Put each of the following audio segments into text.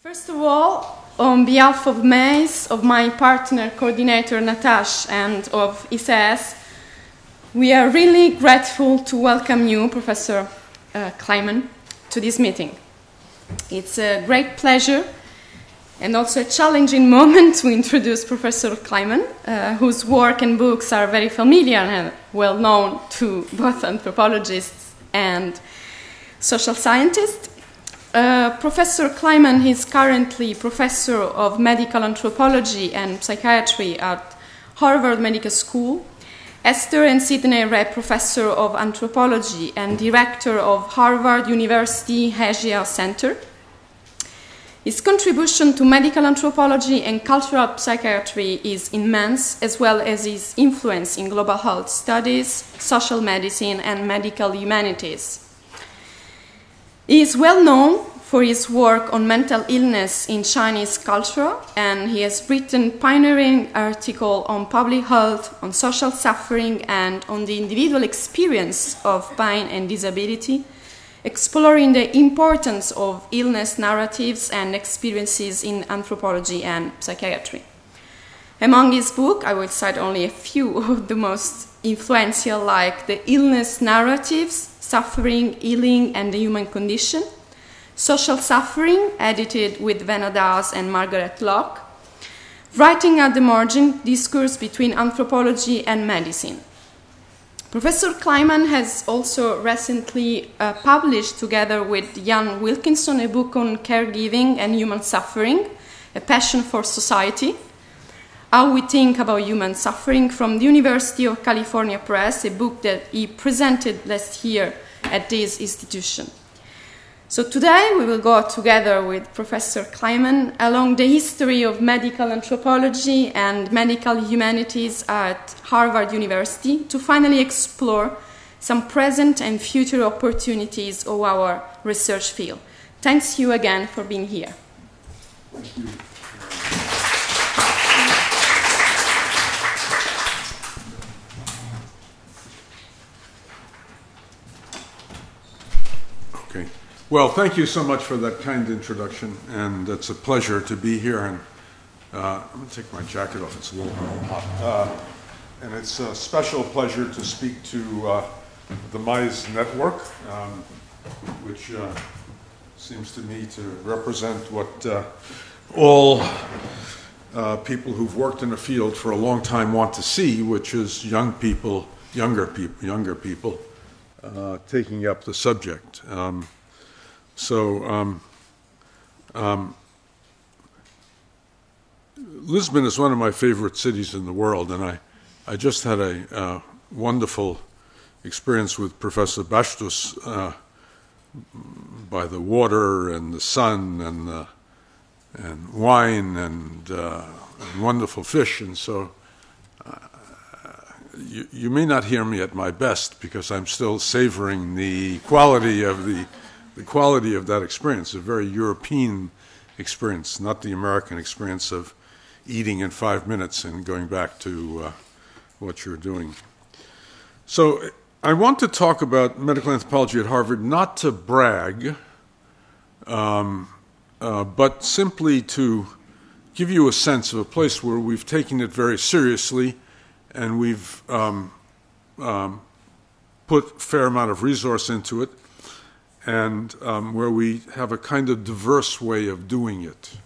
First of all, on behalf of MAIS, of my partner coordinator Natash, and of ICS, we are really grateful to welcome you, Professor Kleinman, to this meeting. It's a great pleasure and also a challenging moment to introduce Professor Kleinman, whose work and books are very familiar and well known to both anthropologists and social scientists. Professor Kleinman is currently Professor of Medical Anthropology and Psychiatry at Harvard Medical School, Esther and Sidney Ray Professor of Anthropology and Director of Harvard University Asia Center. His contribution to medical anthropology and cultural psychiatry is immense, as well as his influence in global health studies, social medicine, and medical humanities. He is well known for his work on mental illness in Chinese culture, and he has written pioneering articles on public health, on social suffering, and on the individual experience of pain and disability, exploring the importance of illness narratives and experiences in anthropology and psychiatry. Among his books, I will cite only a few of the most influential, like The Illness Narratives, Suffering, Healing, and the Human Condition, Social Suffering, edited with Venadas and Margaret Locke, Writing at the Margin, Discourse between Anthropology and Medicine. Professor Kleinman has also recently published, together with Jan Wilkinson, a book on caregiving and human suffering, A Passion for Society, How We Think About Human Suffering, from the University of California Press, a book that he presented last year at this institution. So today we will go together with Professor Kleinman along the history of medical anthropology and medical humanities at Harvard University to finally explore some present and future opportunities of our research field. Thanks you again for being here. Thank you. Okay. Well, thank you so much for that kind introduction, and it's a pleasure to be here. And I'm going to take my jacket off; it's a little hot. And it's a special pleasure to speak to the MISE network, which seems to me to represent what all people who've worked in a field for a long time want to see, which is younger people taking up the subject. Lisbon is one of my favorite cities in the world, and I just had a wonderful experience with Professor Bastos by the water and the sun and wine and wonderful fish, and so you may not hear me at my best because I'm still savoring the quality of that experience, a very European experience, not the American experience of eating in 5 minutes and going back to what you're doing. So I want to talk about medical anthropology at Harvard, not to brag, but simply to give you a sense of a place where we've taken it very seriously and we've put a fair amount of resource into it, and where we have a kind of diverse way of doing it.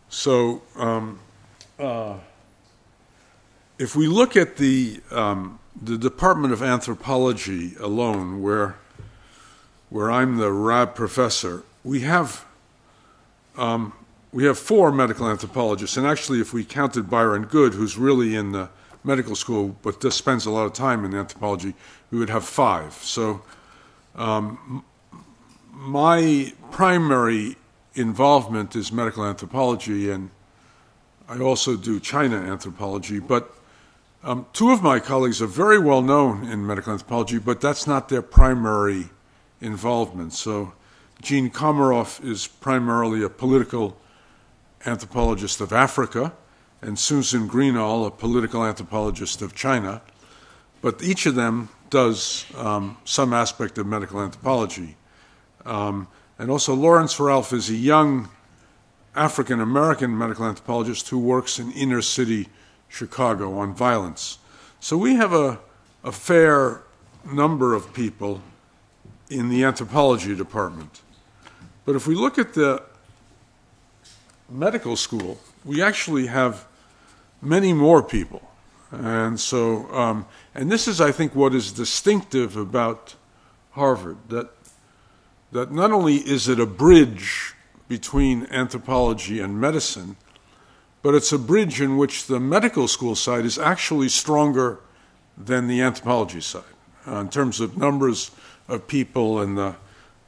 So if we look at the Department of Anthropology alone, where I'm the RAB professor, we have 4 medical anthropologists, and actually if we counted Byron Good, who's really in the medical school but just spends a lot of time in anthropology, we would have 5. So my primary involvement is medical anthropology, and I also do China anthropology, but 2 of my colleagues are very well known in medical anthropology, but that's not their primary involvement. So Jean Komaroff is primarily a political anthropologist of Africa, and Susan Greenall, a political anthropologist of China, but each of them does some aspect of medical anthropology. And also Lawrence Ralph is a young African-American medical anthropologist who works in inner city Chicago on violence. So we have a fair number of people in the anthropology department. But if we look at the medical school, we actually have many more people. And so, and this is, I think, what is distinctive about Harvard, that not only is it a bridge between anthropology and medicine, but it's a bridge in which the medical school side is actually stronger than the anthropology side in terms of numbers of people and the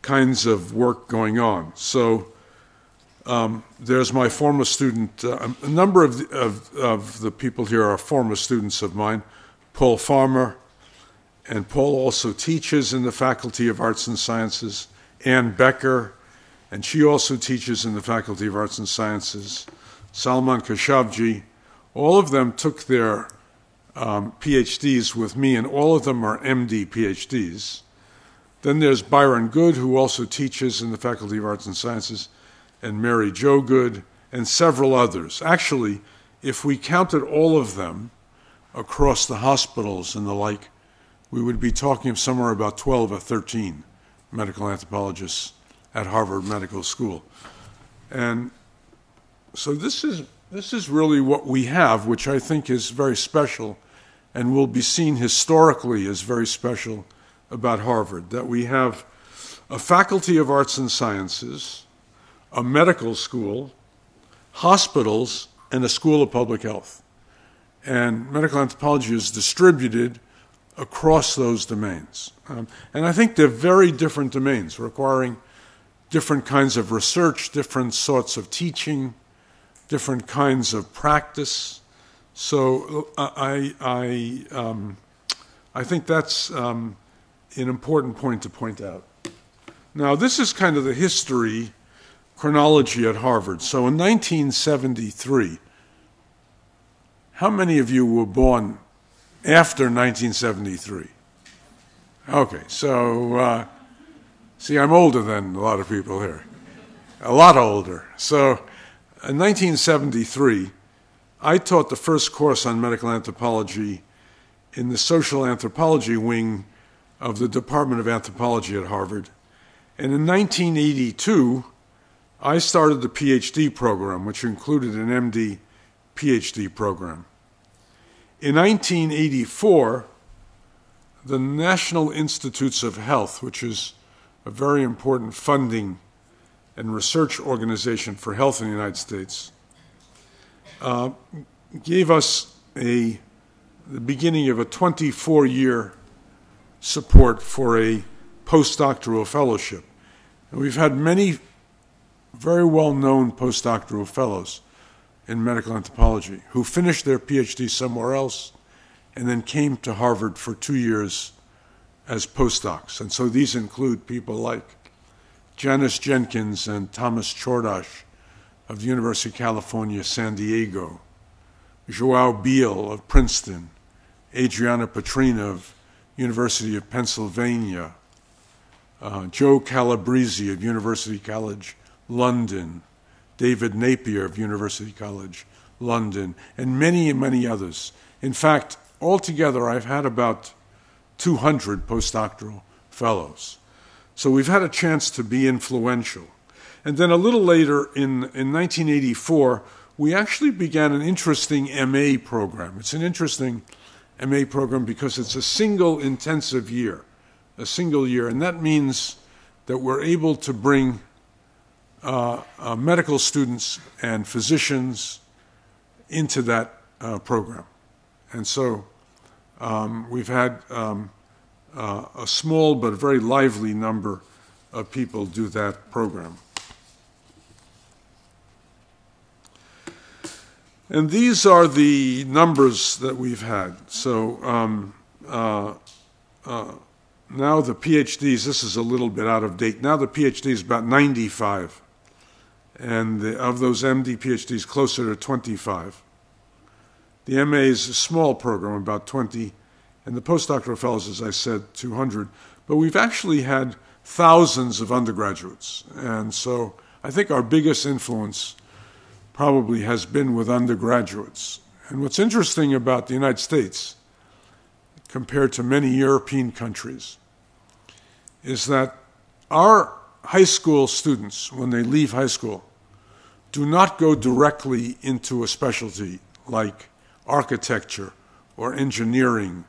kinds of work going on. So there's my former student. A number of the people here are former students of mine. Paul Farmer, and Paul also teaches in the Faculty of Arts and Sciences. Ann Becker, and she also teaches in the Faculty of Arts and Sciences. Salman Khashoggi, all of them took their PhDs with me, and all of them are MD PhDs. Then there's Byron Good, who also teaches in the Faculty of Arts and Sciences, and Mary Jo Good, and several others. Actually, if we counted all of them across the hospitals and the like, we would be talking of somewhere about 12 or 13 medical anthropologists at Harvard Medical School. And so this is really what we have, which I think is very special and will be seen historically as very special about Harvard, that we have a Faculty of Arts and Sciences, a medical school, hospitals, and a School of Public Health. And medical anthropology is distributed across those domains. And I think they're very different domains, requiring different kinds of research, different sorts of teaching, different kinds of practice. So I think that's an important point to point out. Now, this is kind of the history chronology at Harvard. So in 1973, how many of you were born after 1973? Okay, so see, I'm older than a lot of people here, a lot older. So in 1973, I taught the first course on medical anthropology in the social anthropology wing of the Department of Anthropology at Harvard. And in 1982, I started the PhD program, which included an MD PhD program. In 1984, the National Institutes of Health, which is a very important funding and research organization for health in the United States, gave us the beginning of a 24-year support for a postdoctoral fellowship. And we've had many very well-known postdoctoral fellows in medical anthropology who finished their PhD somewhere else and then came to Harvard for 2 years as postdocs. And so these include people like Janice Jenkins and Thomas Chordash of the University of California, San Diego, Joao Beal of Princeton, Adriana Petrina of University of Pennsylvania, Joe Calabrese of University College London, David Napier of University College London, and many, many others. In fact, altogether, I've had about 200 postdoctoral fellows. So we've had a chance to be influential. And then a little later, in 1984, we actually began an interesting MA program. It's an interesting MA program because it's a single intensive year, and that means that we're able to bring medical students and physicians into that program. And so we've had a small but very lively number of people do that program. And these are the numbers that we've had. So now the PhDs, this is a little bit out of date. Now the PhD is about 95. And of those MD PhDs, closer to 25. The MA is a small program, about 20. And the postdoctoral fellows, as I said, 200. But we've actually had thousands of undergraduates. And so I think our biggest influence probably has been with undergraduates. And what's interesting about the United States, compared to many European countries, is that our high school students, when they leave high school, do not go directly into a specialty like architecture or engineering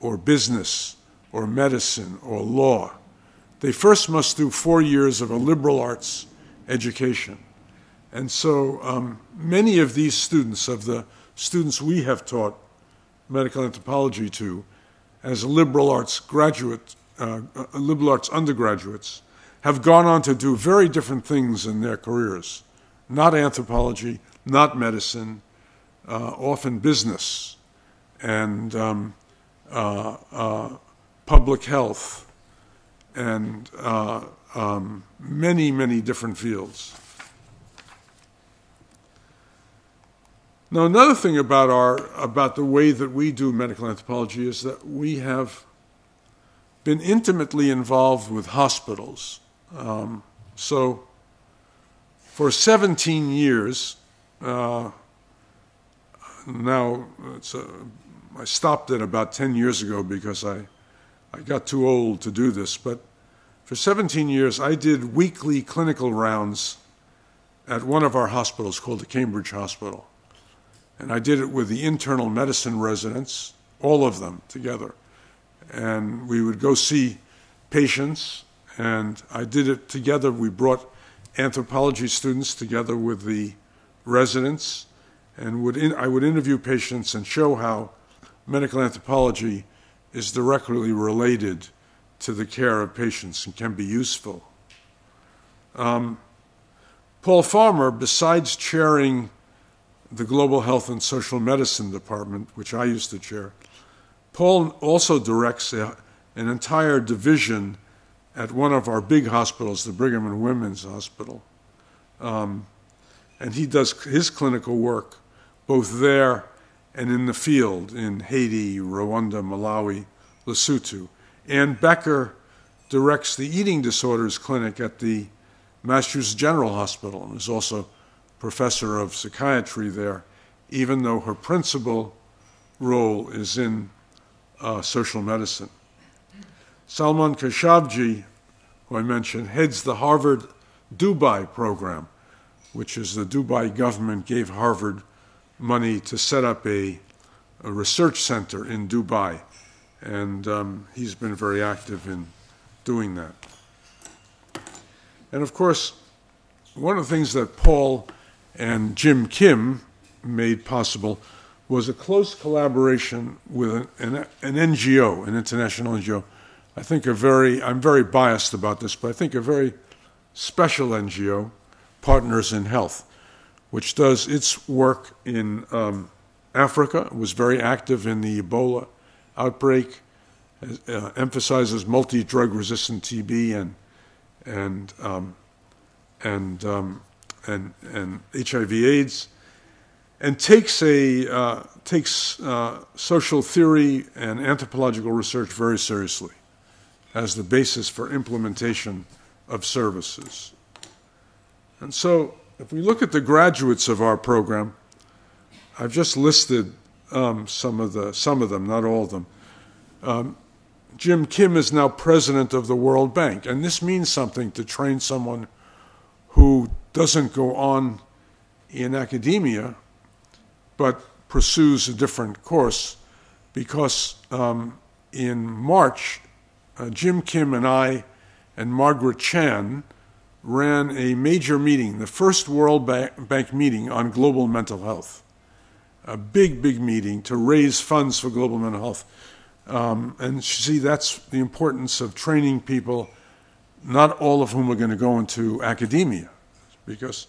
or business or medicine or law. They first must do 4 years of a liberal arts education. And so many of these students, of the students we have taught medical anthropology to as liberal arts undergraduates, have gone on to do very different things in their careers. Not anthropology, not medicine, often business and public health and many, many different fields. Now, another thing about the way that we do medical anthropology is that we have been intimately involved with hospitals. So for 17 years, now I stopped it about 10 years ago because I got too old to do this, but for 17 years I did weekly clinical rounds at one of our hospitals called the Cambridge Hospital. And I did it with the internal medicine residents, all of them together. And we would go see patients, and I did it together. We brought anthropology students together with the residents, and I would interview patients and show how medical anthropology is directly related to the care of patients and can be useful. Paul Farmer, besides chairing the Global Health and Social Medicine Department, which I used to chair, Paul also directs an entire division at one of our big hospitals, the Brigham and Women's Hospital. And he does his clinical work both there and in the field in Haiti, Rwanda, Malawi, Lesotho. Ann Becker directs the eating disorders clinic at the Massachusetts General Hospital and is also professor of psychiatry there, even though her principal role is in social medicine. Salman Khashoggi, who I mentioned, heads the Harvard Dubai program, which is the Dubai government gave Harvard money to set up a research center in Dubai, and he's been very active in doing that. And of course, one of the things that Paul and Jim Kim made possible was a close collaboration with an NGO, an international NGO. I'm very biased about this, but I think a very special NGO, Partners in Health, which does its work in Africa, was very active in the Ebola outbreak, emphasizes multi-drug resistant TB and HIV/AIDS, and takes social theory and anthropological research very seriously as the basis for implementation of services. And so, if we look at the graduates of our program, I've just listed some of them, not all of them. Jim Kim is now president of the World Bank, and this means something to train someone who doesn't go on in academia, but pursues a different course, because in March, Jim Kim and I and Margaret Chan ran a major meeting, the first World Bank meeting on global mental health, a big, big meeting to raise funds for global mental health. And see, that's the importance of training people, not all of whom are going to go into academia, because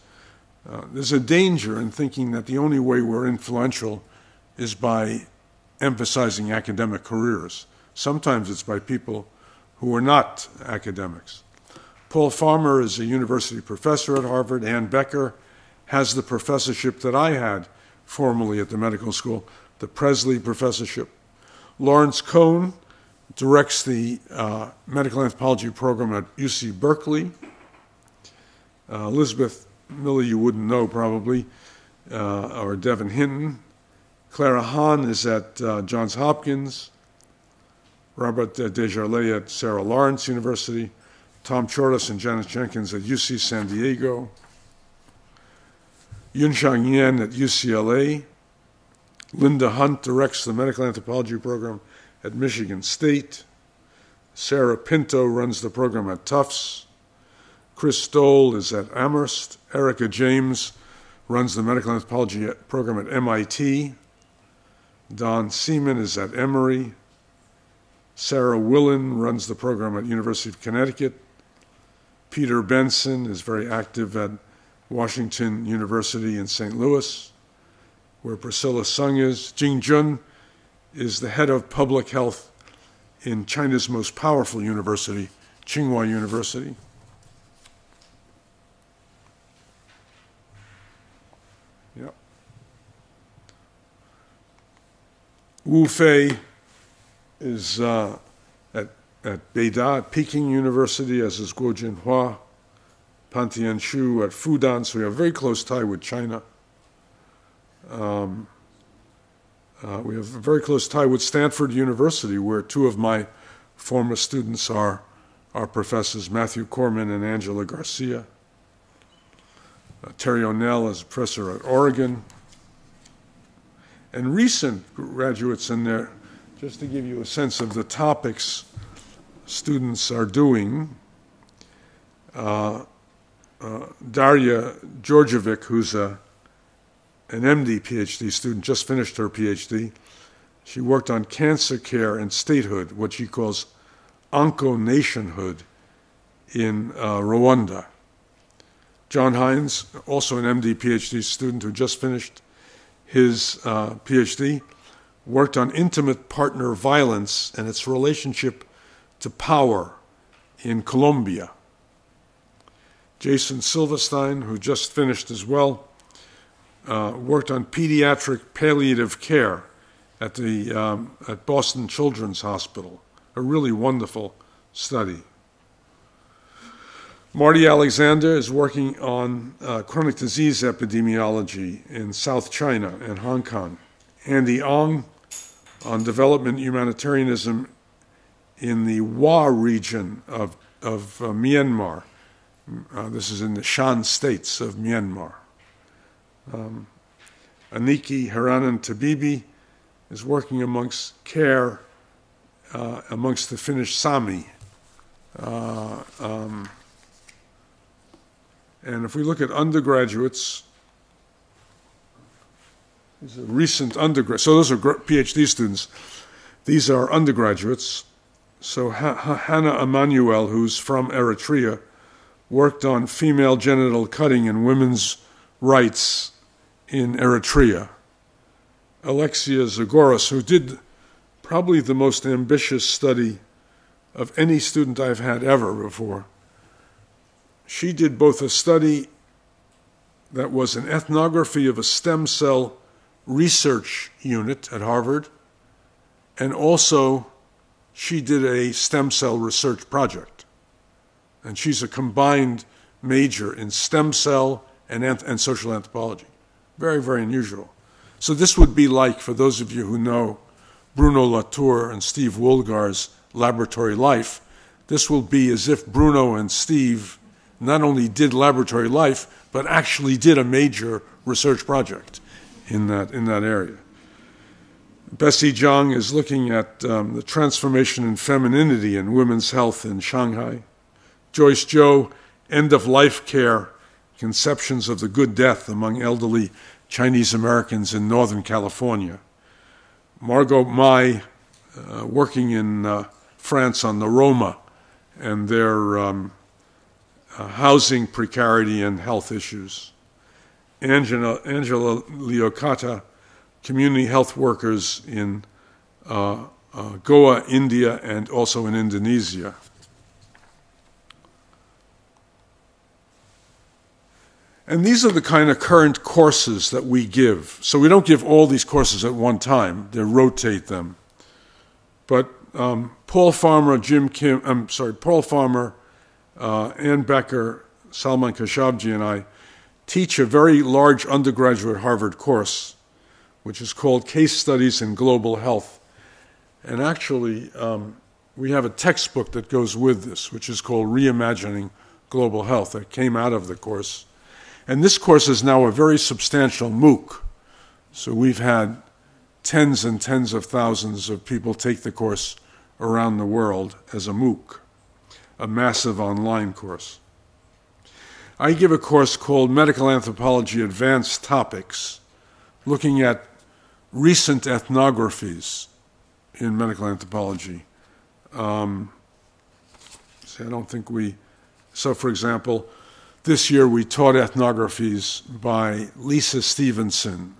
there's a danger in thinking that the only way we're influential is by emphasizing academic careers. Sometimes it's by people who are not academics. Paul Farmer is a university professor at Harvard. Ann Becker has the professorship that I had formerly at the medical school, the Presley Professorship. Lawrence Cohn directs the medical anthropology program at UC Berkeley. Elizabeth Miller, you wouldn't know probably, or Devin Hinton. Clara Hahn is at Johns Hopkins. Robert Desjardins at Sarah Lawrence University. Tom Chordas and Janet Jenkins at UC San Diego. Yunxiang Yan at UCLA. Linda Hunt directs the medical anthropology program at Michigan State. Sarah Pinto runs the program at Tufts. Chris Stoll is at Amherst. Erica James runs the medical anthropology program at MIT. Don Seaman is at Emory. Sarah Willen runs the program at University of Connecticut. Peter Benson is very active at Washington University in St. Louis, where Priscilla Sung is. Jing Jun is the head of public health in China's most powerful university, Tsinghua University. Yeah. Wu Fei is at Beida, at Peking University, as is Guo Jinhua. Pantian Shu at Fudan, so we have a very close tie with China. We have a very close tie with Stanford University, where two of my former students are professors, Matthew Corman and Angela Garcia. Terry O'Neill is a professor at Oregon. And recent graduates in there, just to give you a sense of the topics students are doing, Darya Georgievic, who's an MD PhD student, just finished her PhD. She worked on cancer care and statehood, what she calls onco-nationhood in Rwanda. John Hines, also an MD PhD student who just finished his PhD, worked on intimate partner violence and its relationship to power in Colombia. Jason Silverstein, who just finished as well, worked on pediatric palliative care at Boston Children's Hospital, a really wonderful study. Marty Alexander is working on chronic disease epidemiology in South China and Hong Kong. Andy Ong on development humanitarianism in the Wa region of Myanmar. This is in the Shan states of Myanmar. Aniki Hiranan Tabibi is working amongst care amongst the Finnish Sami. And if we look at undergraduates, these are recent undergraduates. So those are PhD students. These are undergraduates. So Hannah Emanuel, who's from Eritrea, worked on female genital cutting and women's rights in Eritrea. Alexia Zagoras, who did probably the most ambitious study of any student I've had ever before. She did both a study that was an ethnography of a stem cell research unit at Harvard, and also she did a stem cell research project. And she's a combined major in stem cell and social anthropology. Very, very unusual. So this would be like, for those of you who know Bruno Latour and Steve Woolgar's laboratory life, this will be as if Bruno and Steve not only did laboratory life, but actually did a major research project in that area. Bessie Zhang is looking at the transformation in femininity in women's health in Shanghai. Joyce Zhou, end-of-life care, conceptions of the good death among elderly Chinese Americans in Northern California. Margot Mai, working in France on the Roma and their housing precarity and health issues. Angela Liokata, community health workers in Goa, India, and also in Indonesia. And these are the kind of current courses that we give. So we don't give all these courses at one time. They rotate them. But Paul Farmer, Ann Becker, Salman Khashabji, and I teach a very large undergraduate Harvard course, which is called Case Studies in Global Health. And actually, we have a textbook that goes with this, which is called Reimagining Global Health, that came out of the course. And this course is now a very substantial MOOC. So we've had tens and tens of thousands of people take the course around the world as a MOOC, a massive online course. I give a course called Medical Anthropology Advanced Topics, looking at recent ethnographies in medical anthropology. So for example, this year we taught ethnographies by Lisa Stevenson,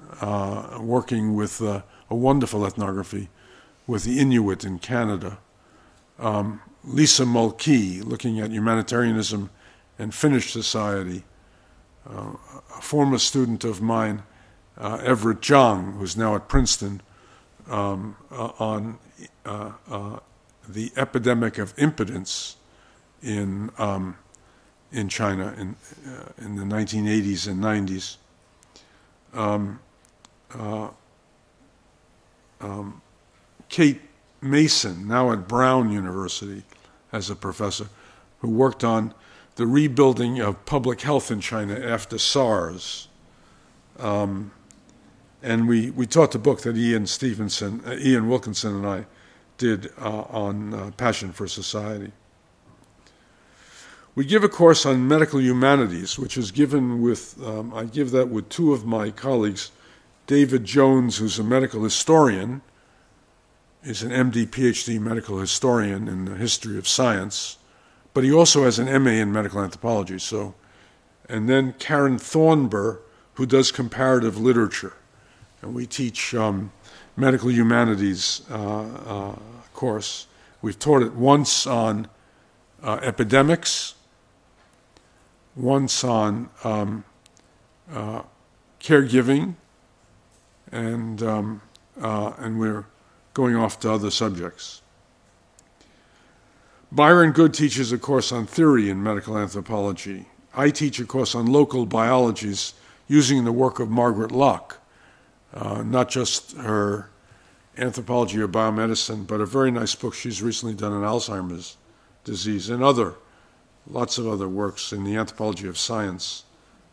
working with a wonderful ethnography with the Inuit in Canada. Lisa Mulkey, looking at humanitarianism and Finnish society. A former student of mine, Everett Zhang, who's now at Princeton, on the epidemic of impotence in China in the 1980s and 90s. Kate Mason, now at Brown University as a professor, who worked on the rebuilding of public health in China after SARS. And we taught the book that Ian Wilkinson and I did on Passion for Society. We give a course on medical humanities, which is given with, I give that with two of my colleagues, David Jones, who's a medical historian, is an MD, PhD medical historian in the history of science, but he also has an MA in medical anthropology. And then Karen Thornber, who does comparative literature. And we teach medical humanities course. We've taught it once on epidemics, once on caregiving, and we're going off to other subjects. Byron Good teaches a course on theory in medical anthropology. I teach a course on local biologies using the work of Margaret Locke, not just her Anthropology of Biomedicine, but a very nice book she's recently done on Alzheimer's disease and lots of other works in the anthropology of science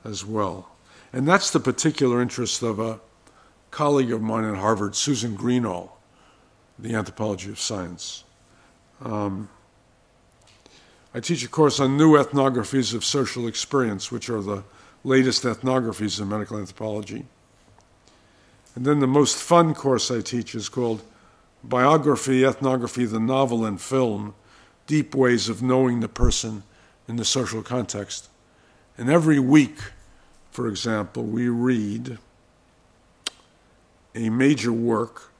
as well. And that's the particular interest of a colleague of mine at Harvard, Susan Greenall, the anthropology of science. I teach a course on new ethnographies of social experience, which are the latest ethnographies in medical anthropology. And then the most fun course I teach is called Biography, Ethnography, the Novel and Film, Deep Ways of Knowing the Person in the Social Context. And every week, for example, we read a major work,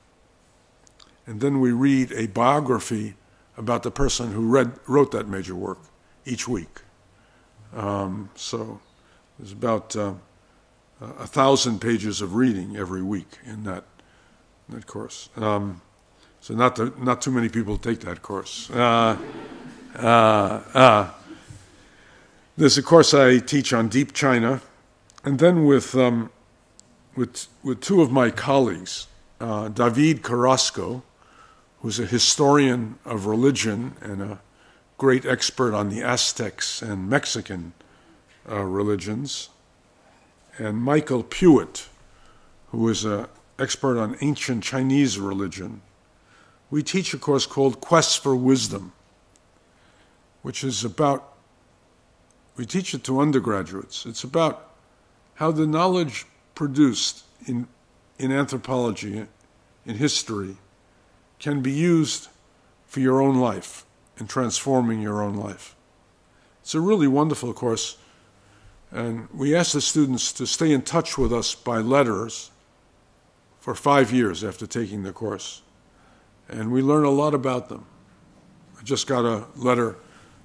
and then we read a biography about the person who wrote that major work each week. So there's about 1,000 pages of reading every week in that course. So not too many people take that course. There's a course I teach on deep China, and then with two of my colleagues, David Carrasco, who's a historian of religion and a great expert on the Aztecs and Mexican religions, and Michael Pewitt, who is an expert on ancient Chinese religion. We teach a course called Quest for Wisdom, which is about, we teach it to undergraduates. It's about how the knowledge produced in anthropology, in history, can be used for your own life and transforming your own life. It's a really wonderful course, and we ask the students to stay in touch with us by letters for 5 years after taking the course, and we learn a lot about them. I just got a letter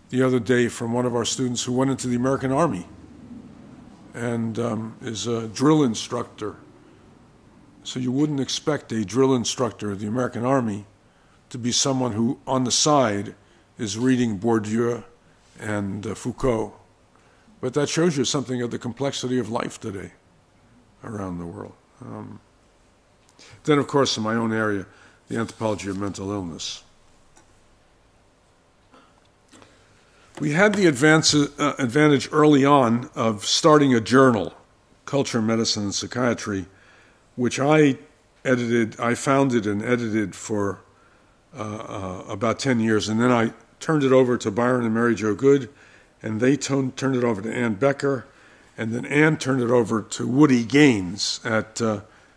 the other day from one of our students who went into the American Army and is a drill instructor. So you wouldn't expect a drill instructor of the American Army to be someone who, on the side, is reading Bourdieu and Foucault. But that shows you something of the complexity of life today around the world. Then, of course, in my own area, the anthropology of mental illness. We had the advantage early on of starting a journal, Culture, Medicine, and Psychiatry, which I founded and edited for about 10 years, and then I turned it over to Byron and Mary Jo Good, and they turned it over to Ann Becker, and then Ann turned it over to Woody Gaines at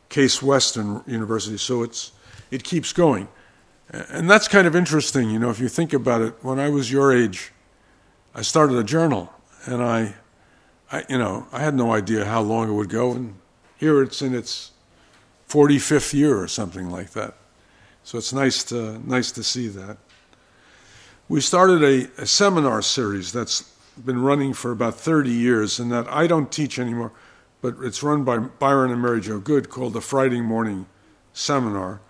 Case Western University. So it keeps going. And that's kind of interesting, if you think about it. When I was your age, I started a journal, and I had no idea how long it would go, and here it's in its 45th year or something like that. So it's nice to see that. We started a seminar series that's been running for about 30 years, and that I don't teach anymore, but it's run by Byron and Mary Jo Good, called the Friday Morning Seminar,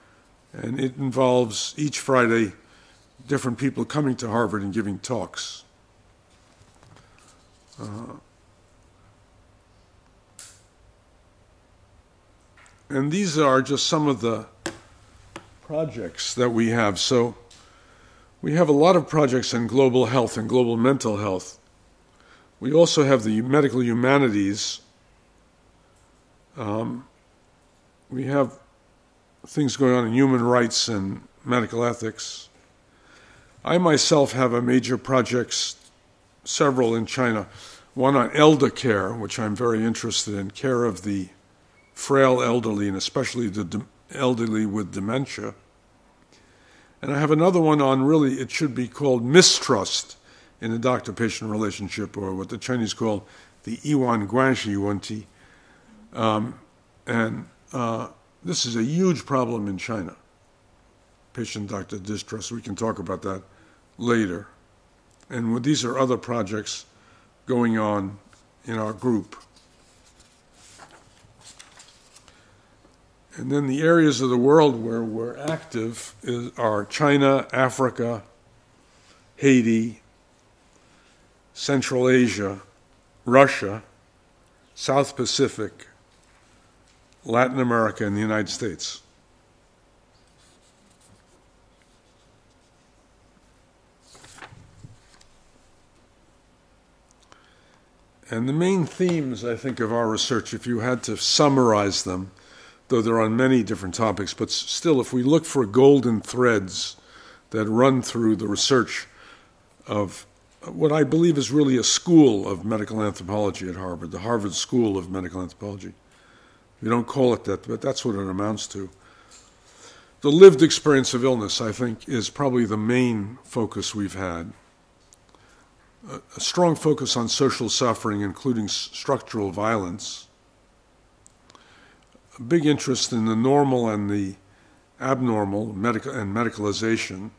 and it involves each Friday different people coming to Harvard and giving talks. And these are just some of the projects that we have. So we have a lot of projects in global health and global mental health. We also have the medical humanities. We have things going on in human rights and medical ethics. I myself have a major projects, several in China. One on elder care, which I'm very interested in, care of the frail elderly, and especially the elderly with dementia. And I have another one on, really, it should be called mistrust in the doctor-patient relationship, or what the Chinese call the Yiwan Guanxi Wenti. This is a huge problem in China, patient-doctor distrust. We can talk about that later. And these are other projects going on in our group. And then the areas of the world where we're active are China, Africa, Haiti, Central Asia, Russia, South Pacific, Latin America, and the United States. And the main themes, I think, of our research, if you had to summarize them, though they're on many different topics, but still, if we look for golden threads that run through the research of what I believe is really a school of medical anthropology at Harvard, the Harvard School of Medical Anthropology. We don't call it that, but that's what it amounts to. The lived experience of illness, I think, is probably the main focus we've had. A strong focus on social suffering, including structural violence. A big interest in the normal and the abnormal, and medicalization.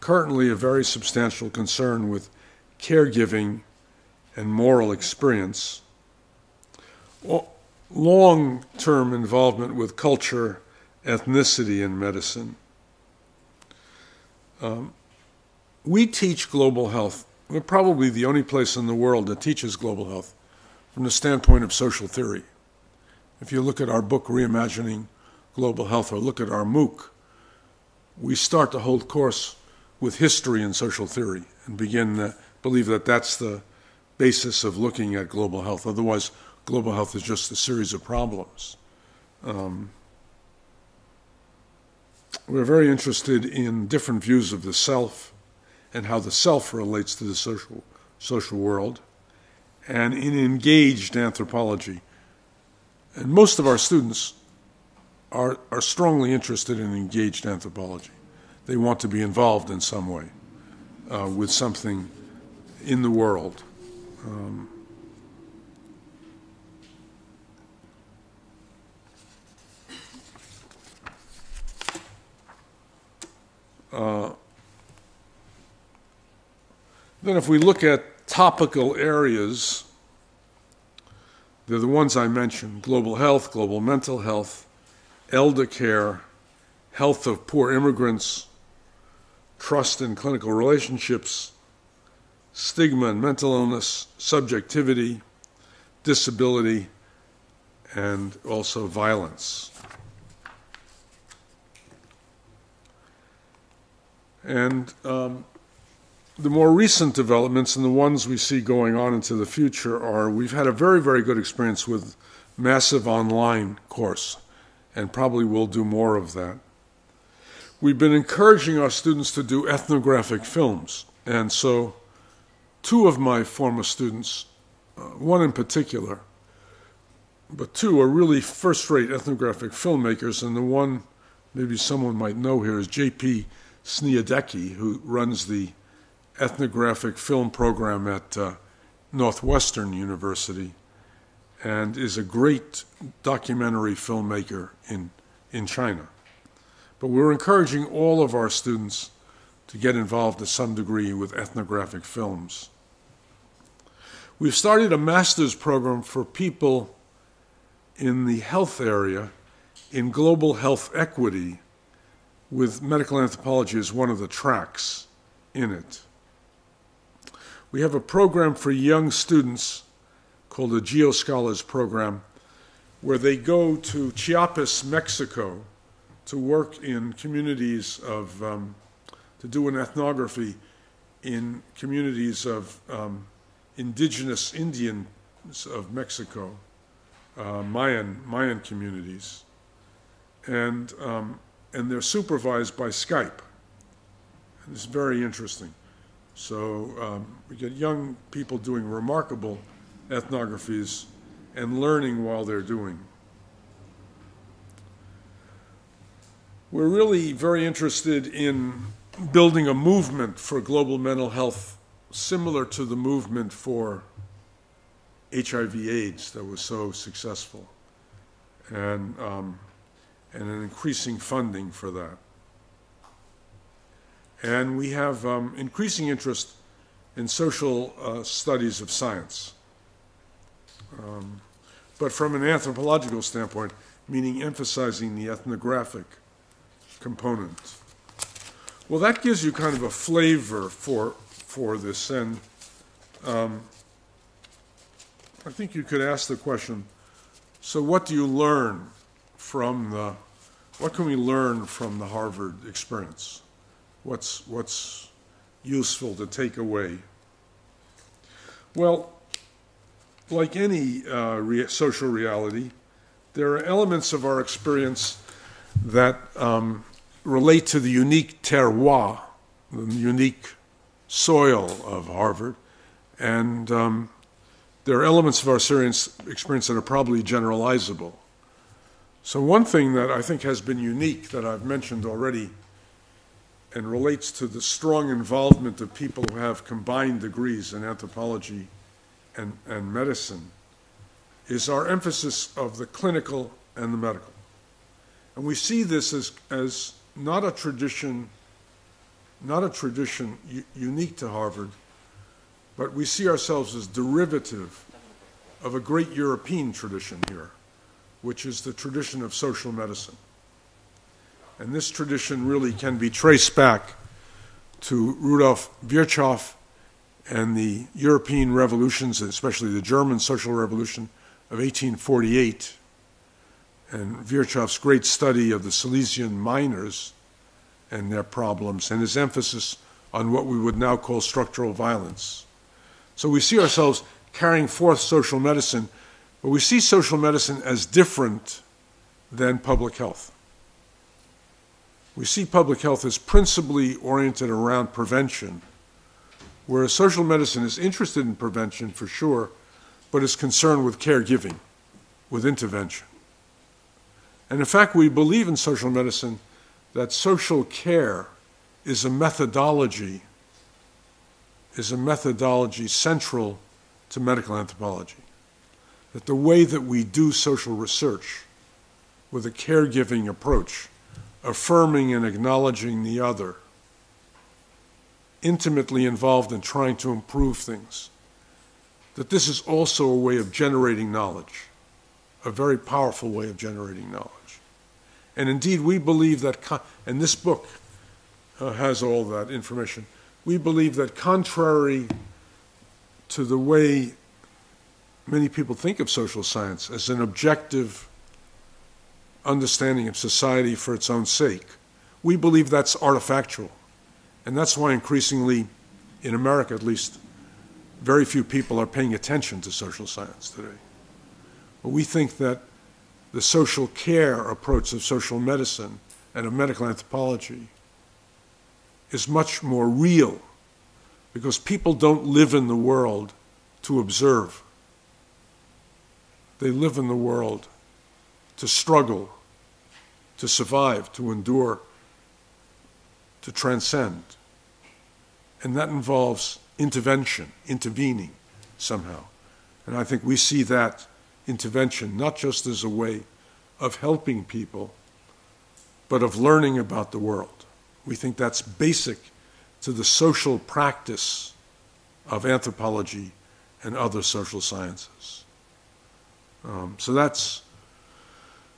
Currently, a very substantial concern with caregiving and moral experience. Long-term involvement with culture, ethnicity, and medicine. We teach global health. We're probably the only place in the world that teaches global health from the standpoint of social theory. If you look at our book, Reimagining Global Health, or look at our MOOC, we start the whole course with history and social theory and begin to believe that that's the basis of looking at global health. Otherwise, global health is just a series of problems. We're very interested in different views of the self and how the self relates to the social world, and in engaged anthropology. And most of our students are strongly interested in engaged anthropology. They want to be involved in some way with something in the world. Then if we look at topical areas, they're the ones I mentioned: global health, global mental health, elder care, health of poor immigrants, trust in clinical relationships, stigma and mental illness, subjectivity, disability, and also violence. And the more recent developments and the ones we see going on into the future are, we've had a very, very good experience with massive online course, and probably will do more of that. We've been encouraging our students to do ethnographic films, and so two of my former students, one in particular, but two are really first-rate ethnographic filmmakers, and the one maybe someone might know here is J.P. Sniadecki, who runs the ethnographic film program at Northwestern University and is a great documentary filmmaker in China. But we're encouraging all of our students to get involved to some degree with ethnographic films. We've started a master's program for people in the health area in global health equity, with medical anthropology as one of the tracks in it. We have a program for young students called the GeoScholars program, where they go to Chiapas, Mexico, to work in communities of, to do an ethnography in communities of indigenous Indians of Mexico, Mayan communities, and they're supervised by Skype. And it's very interesting. So we get young people doing remarkable ethnographies and learning while they're doing. We're really very interested in building a movement for global mental health similar to the movement for HIV/AIDS that was so successful, and an increasing funding for that. And we have increasing interest in social studies of science. But from an anthropological standpoint, meaning emphasizing the ethnographic component. Well, that gives you kind of a flavor for this, and I think you could ask the question, so what do you learn from what can we learn from the Harvard experience? What's useful to take away? Well, like any social reality, there are elements of our experience that relate to the unique terroir, the unique soil of Harvard, and there are elements of our experience that are probably generalizable. So one thing that I think has been unique that I've mentioned already and relates to the strong involvement of people who have combined degrees in anthropology and medicine is our emphasis of the clinical and the medical. And we see this as not a tradition unique to Harvard, but we see ourselves as derivative of a great European tradition here, which is the tradition of social medicine. And this tradition really can be traced back to Rudolf Virchow and the European revolutions, especially the German social revolution of 1848, and Virchow's great study of the Silesian miners and their problems, and his emphasis on what we would now call structural violence. So we see ourselves carrying forth social medicine, but we see social medicine as different than public health. We see public health as principally oriented around prevention, whereas social medicine is interested in prevention for sure, but is concerned with caregiving, with intervention. And in fact, we believe in social medicine that social care is a methodology central to medical anthropology. That the way that we do social research with a caregiving approach, affirming and acknowledging the other, intimately involved in trying to improve things, that this is also a way of generating knowledge, a very powerful way of generating knowledge. And indeed, we believe that, and this book has all that information, we believe that contrary to the way many people think of social science as an objective understanding of society for its own sake. We believe that's artifactual. And that's why increasingly, in America at least, very few people are paying attention to social science today. But we think that the social care approach of social medicine and of medical anthropology is much more real, because people don't live in the world to observe. They live in the world to struggle, to survive, to endure, to transcend. And that involves intervention, intervening somehow. And I think we see that intervention not just as a way of helping people, but of learning about the world. We think that's basic to the social practice of anthropology and other social sciences. So that's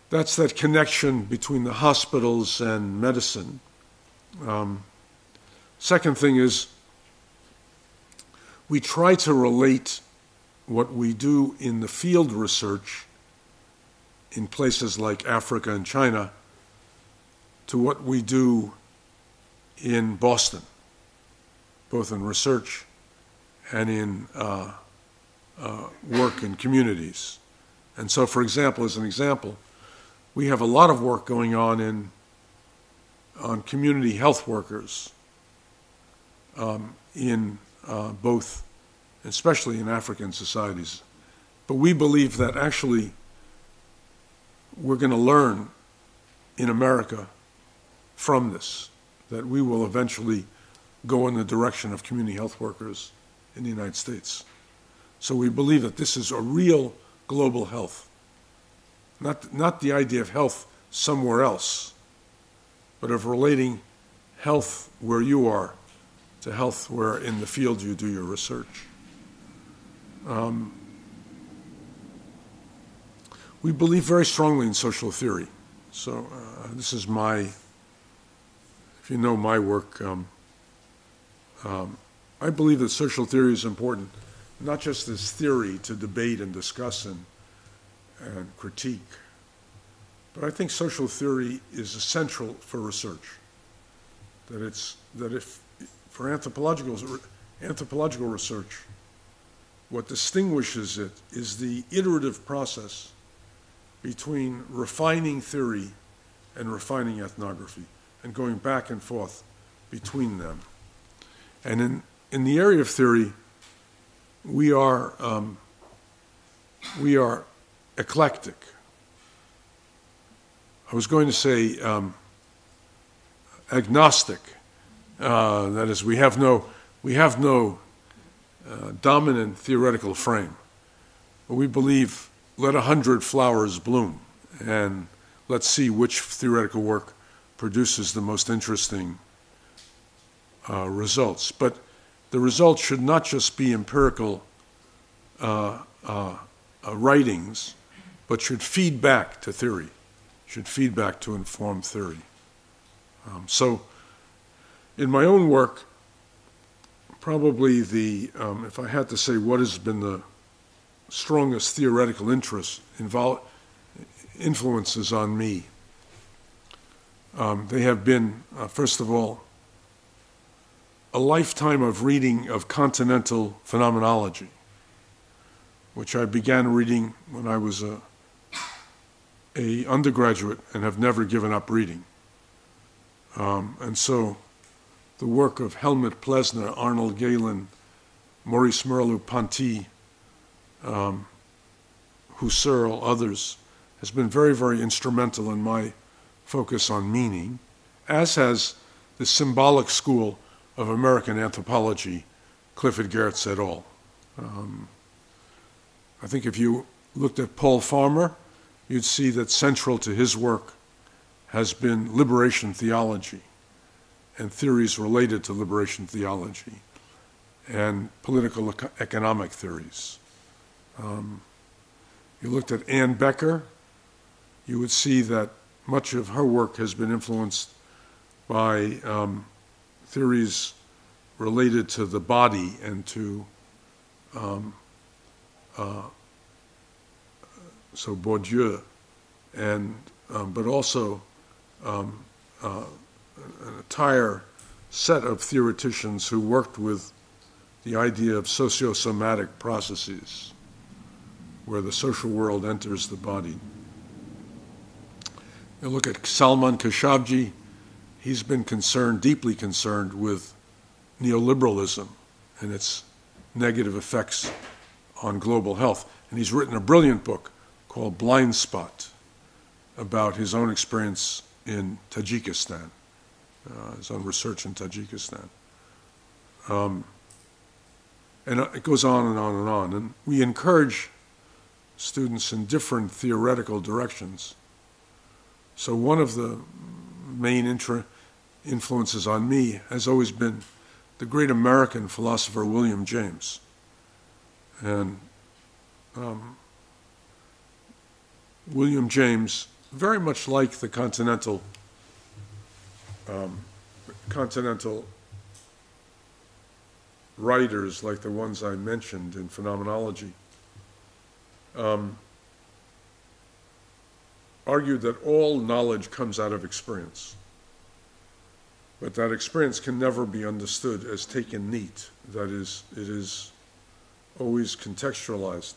that connection between the hospitals and medicine. Second thing is, we try to relate what we do in the field research in places like Africa and China to what we do in Boston, both in research and in work in communities. And so, for example, as an example, we have a lot of work going on community health workers in both, especially in African societies. But we believe that actually we're going to learn in America from this, that we will eventually go in the direction of community health workers in the United States. So we believe that this is a real global health, not the idea of health somewhere else, but of relating health where you are to health where in the field you do your research. We believe very strongly in social theory. So this is if you know my work, I believe that social theory is important, not just as theory to debate and discuss and critique, but I think social theory is essential for research. For anthropological research, what distinguishes it is the iterative process between refining theory and refining ethnography, and going back and forth between them. And in the area of theory, we are eclectic. I was going to say agnostic. That is, we have no dominant theoretical frame. But we believe, let 100 flowers bloom, and let's see which theoretical work produces the most interesting results. But the results should not just be empirical writings, but should feed back to theory, should feed back to informed theory. So in my own work, probably if I had to say what has been the strongest theoretical influences on me, they have been, first of all, a lifetime of reading of continental phenomenology, which I began reading when I was a undergraduate and have never given up reading. And so the work of Helmut Plessner, Arnold Galen, Maurice Merleau-Ponty, Husserl, others, has been very, very instrumental in my focus on meaning, as has the symbolic school of American anthropology, Clifford Geertz et al. I think if you looked at Paul Farmer, you'd see that central to his work has been liberation theology and theories related to liberation theology and political economic theories. You looked at Anne Becker, you would see that much of her work has been influenced by theories related to the body and to so Bourdieu, and but also an entire set of theoreticians who worked with the idea of sociosomatic processes, where the social world enters the body. You look at Salman Khashoggi. He's been deeply concerned with neoliberalism and its negative effects on global health. And he's written a brilliant book called Blind Spot about his own experience in Tajikistan, his own research in Tajikistan. And it goes on and on and on. And we encourage students in different theoretical directions. So one of the main influences on me has always been the great American philosopher William James. And William James, very much like the continental writers like the ones I mentioned in phenomenology, argued that all knowledge comes out of experience, but that experience can never be understood as taken neat. That is, it is always contextualized.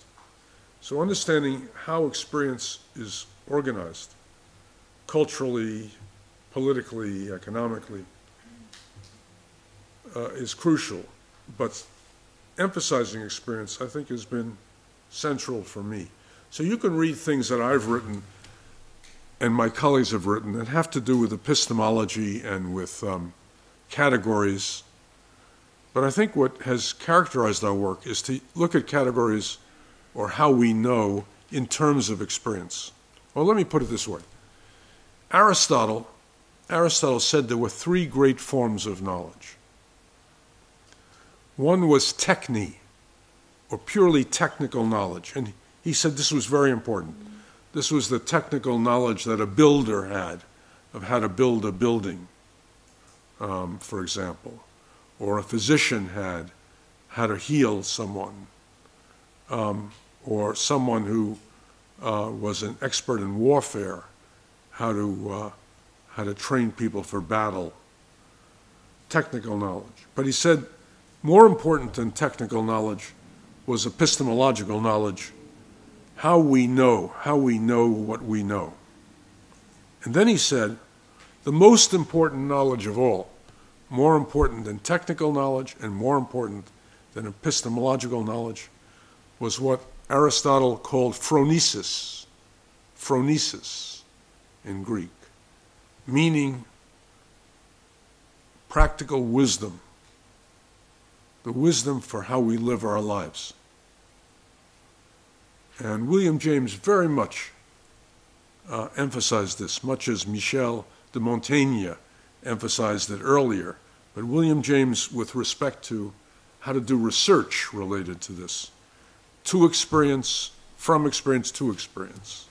So understanding how experience is organized, culturally, politically, economically, is crucial. But emphasizing experience, I think, has been central for me. So you can read things that I've written and my colleagues have written that have to do with epistemology and with categories. But I think what has characterized our work is to look at categories or how we know in terms of experience. Well, let me put it this way. Aristotle said there were three great forms of knowledge. One was techne, or purely technical knowledge. And he said this was very important. This was the technical knowledge that a builder had of how to build a building, for example, or a physician had how to heal someone, or someone who was an expert in warfare, how to train people for battle. Technical knowledge. But he said more important than technical knowledge was epistemological knowledge, how we know what we know. And then he said, the most important knowledge of all, more important than technical knowledge and more important than epistemological knowledge, was what Aristotle called phronesis in Greek, meaning practical wisdom, the wisdom for how we live our lives. And William James very much emphasized this, much as Michel de Montaigne emphasized it earlier. But William James, with respect to how to do research related to this, to experience, from experience to experience.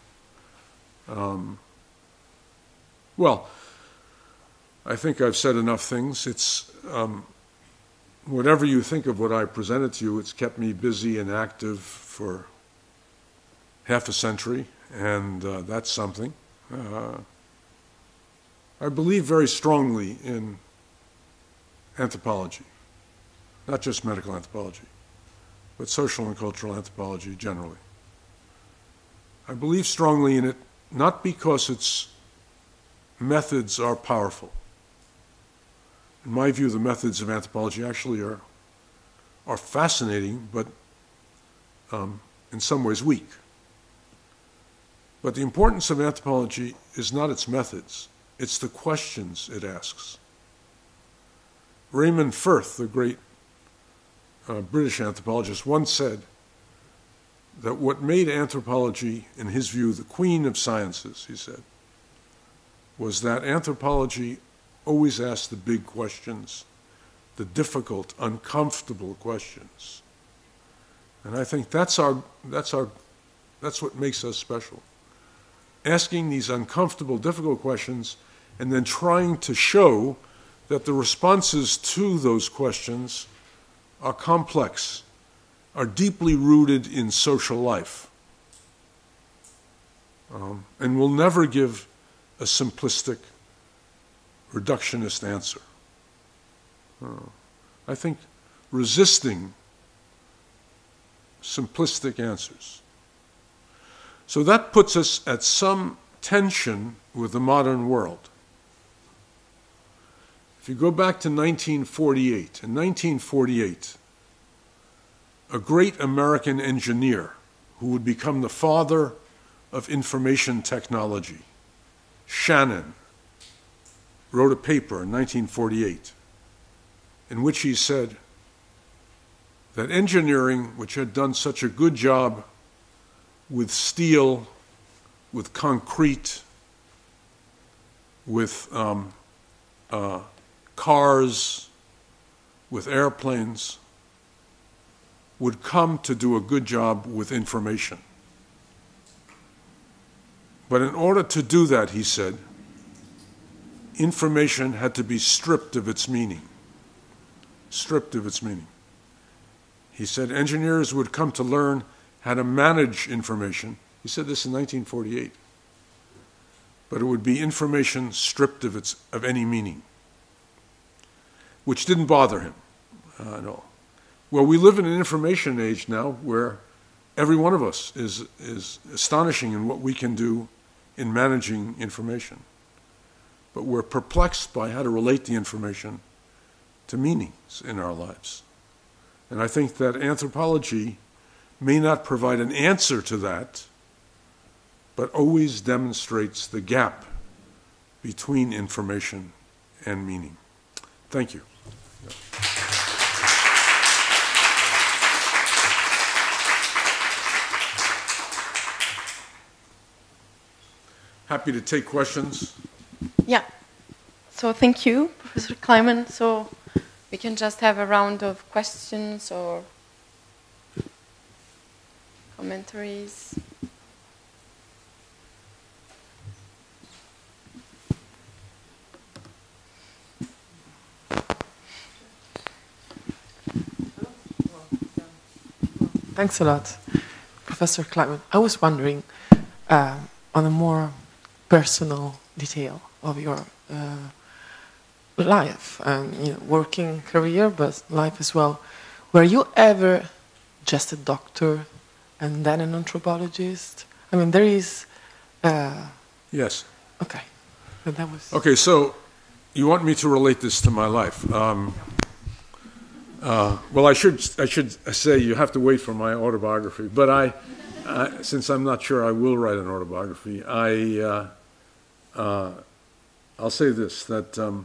Well, I think I've said enough things. It's whatever you think of what I presented to you, it's kept me busy and active for half a century, and that's something. I believe very strongly in anthropology, not just medical anthropology, but social and cultural anthropology generally. I believe strongly in it, not because its methods are powerful. In my view, the methods of anthropology actually are fascinating, but in some ways weak. But the importance of anthropology is not its methods, it's the questions it asks. Raymond Firth, the great British anthropologist, once said that what made anthropology, in his view, the queen of sciences, he said, was that anthropology always asked the big questions, the difficult, uncomfortable questions. And I think that's what makes us special. Asking these uncomfortable, difficult questions and then trying to show that the responses to those questions are complex are deeply rooted in social life and will never give a simplistic, reductionist answer. I think resisting simplistic answers. So that puts us at some tension with the modern world. If you go back to 1948, in 1948, a great American engineer who would become the father of information technology, Shannon, wrote a paper in 1948 in which he said that engineering, which had done such a good job with steel, with concrete, with cars, with airplanes, would come to do a good job with information. But in order to do that, he said, information had to be stripped of its meaning. Stripped of its meaning. He said engineers would come to learn how to manage information. He said this in 1948. But it would be information stripped of any meaning, which didn't bother him at all. Well, we live in an information age now where every one of us is astonishing in what we can do in managing information. But we're perplexed by how to relate the information to meanings in our lives. And I think that anthropology may not provide an answer to that, but always demonstrates the gap between information and meaning. Thank you. Happy to take questions. Yeah. So thank you, Professor Kleinman. So we can just have a round of questions or commentaries. Thanks a lot, Professor Kleinman. I was wondering, on a more personal detail of your life and working career, but life as well. Were you ever just a doctor and then an anthropologist? I mean, there is. Yes. Okay. But that was. Okay, so you want me to relate this to my life? Well, I should say you have to wait for my autobiography. But since I'm not sure I will write an autobiography, I'll say this, that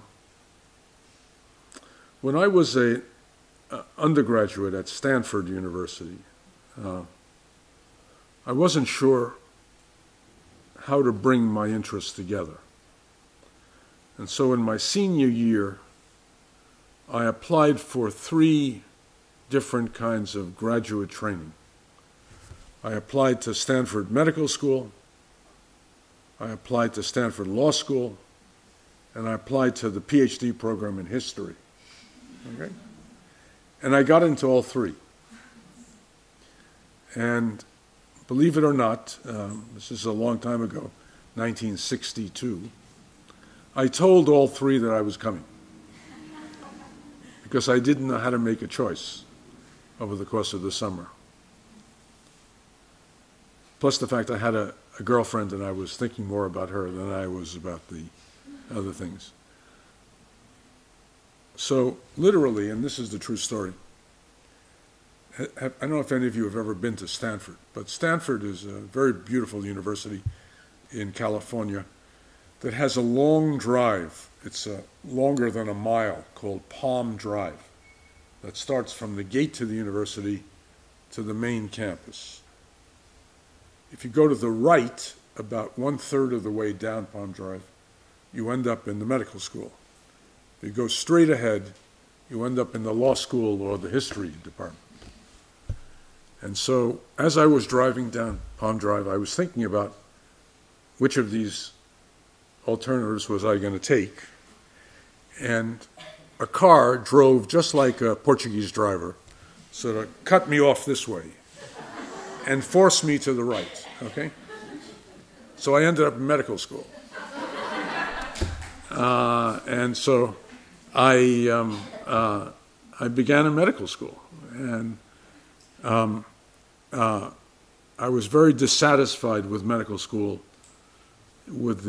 when I was an undergraduate at Stanford University, I wasn't sure how to bring my interests together. And so in my senior year, I applied for 3 different kinds of graduate training. I applied to Stanford Medical School, I applied to Stanford Law School, and I applied to the PhD program in history. Okay? And I got into all 3. And believe it or not, this is a long time ago, 1962, I told all 3 that I was coming, because I didn't know how to make a choice over the course of the summer. Plus the fact I had a girlfriend and I was thinking more about her than I was about the other things. So literally, and this is the true story, I don't know if any of you have ever been to Stanford, but Stanford is a very beautiful university in California that has a long drive. It's longer than a mile, called Palm Drive, that starts from the gate to the university to the main campus. If you go to the right, about 1/3 of the way down Palm Drive, you end up in the medical school. If you go straight ahead, you end up in the law school or the history department. And so, as I was driving down Palm Drive, I was thinking about which of these alternatives was I going to take. And a car drove just like a Portuguese driver sort of cut me off this way and force me to the right, okay? So I ended up in medical school. And so I began in medical school. And I was very dissatisfied with medical school with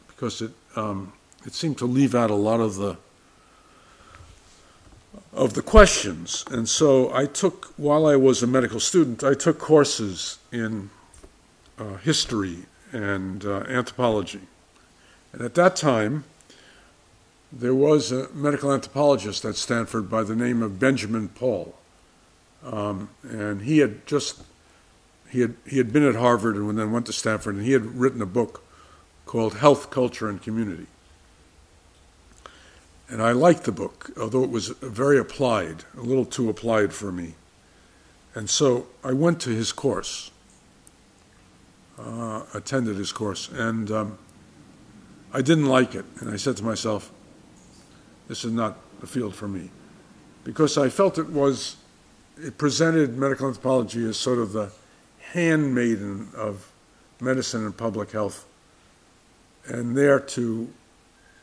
because it seemed to leave out a lot of the questions. And so I took, while I was a medical student, I took courses in history and anthropology. And at that time, there was a medical anthropologist at Stanford by the name of Benjamin Paul. And he had been at Harvard and then went to Stanford, and he had written a book called Health, Culture, and Community. And I liked the book, although it was very applied, a little too applied for me. And so I went to his course, attended his course, and I didn't like it. And I said to myself, this is not the field for me. Because I felt it presented medical anthropology as sort of the handmaiden of medicine and public health, and there to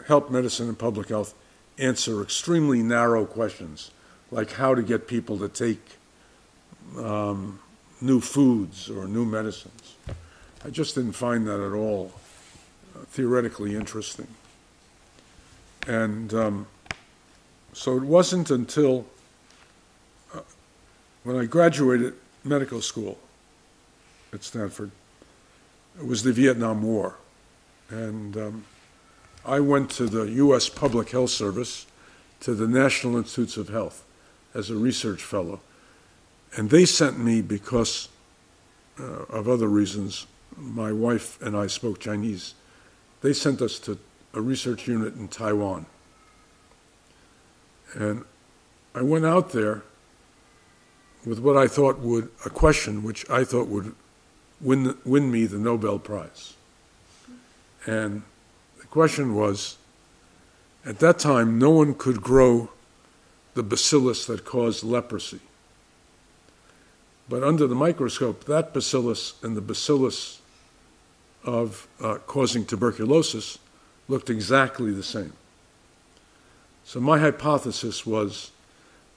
help medicine and public health answer extremely narrow questions, like how to get people to take new foods or new medicines. I just didn't find that at all theoretically interesting. And so it wasn't until when I graduated medical school at Stanford, it was the Vietnam War. And I went to the U.S. Public Health Service, to the National Institutes of Health, as a research fellow. And they sent me because of other reasons. My wife and I spoke Chinese. They sent us to a research unit in Taiwan. And I went out there with what I thought a question which I thought would win me the Nobel Prize. And the question was, at that time, no one could grow the bacillus that caused leprosy. But under the microscope, that bacillus and the bacillus of causing tuberculosis looked exactly the same. So my hypothesis was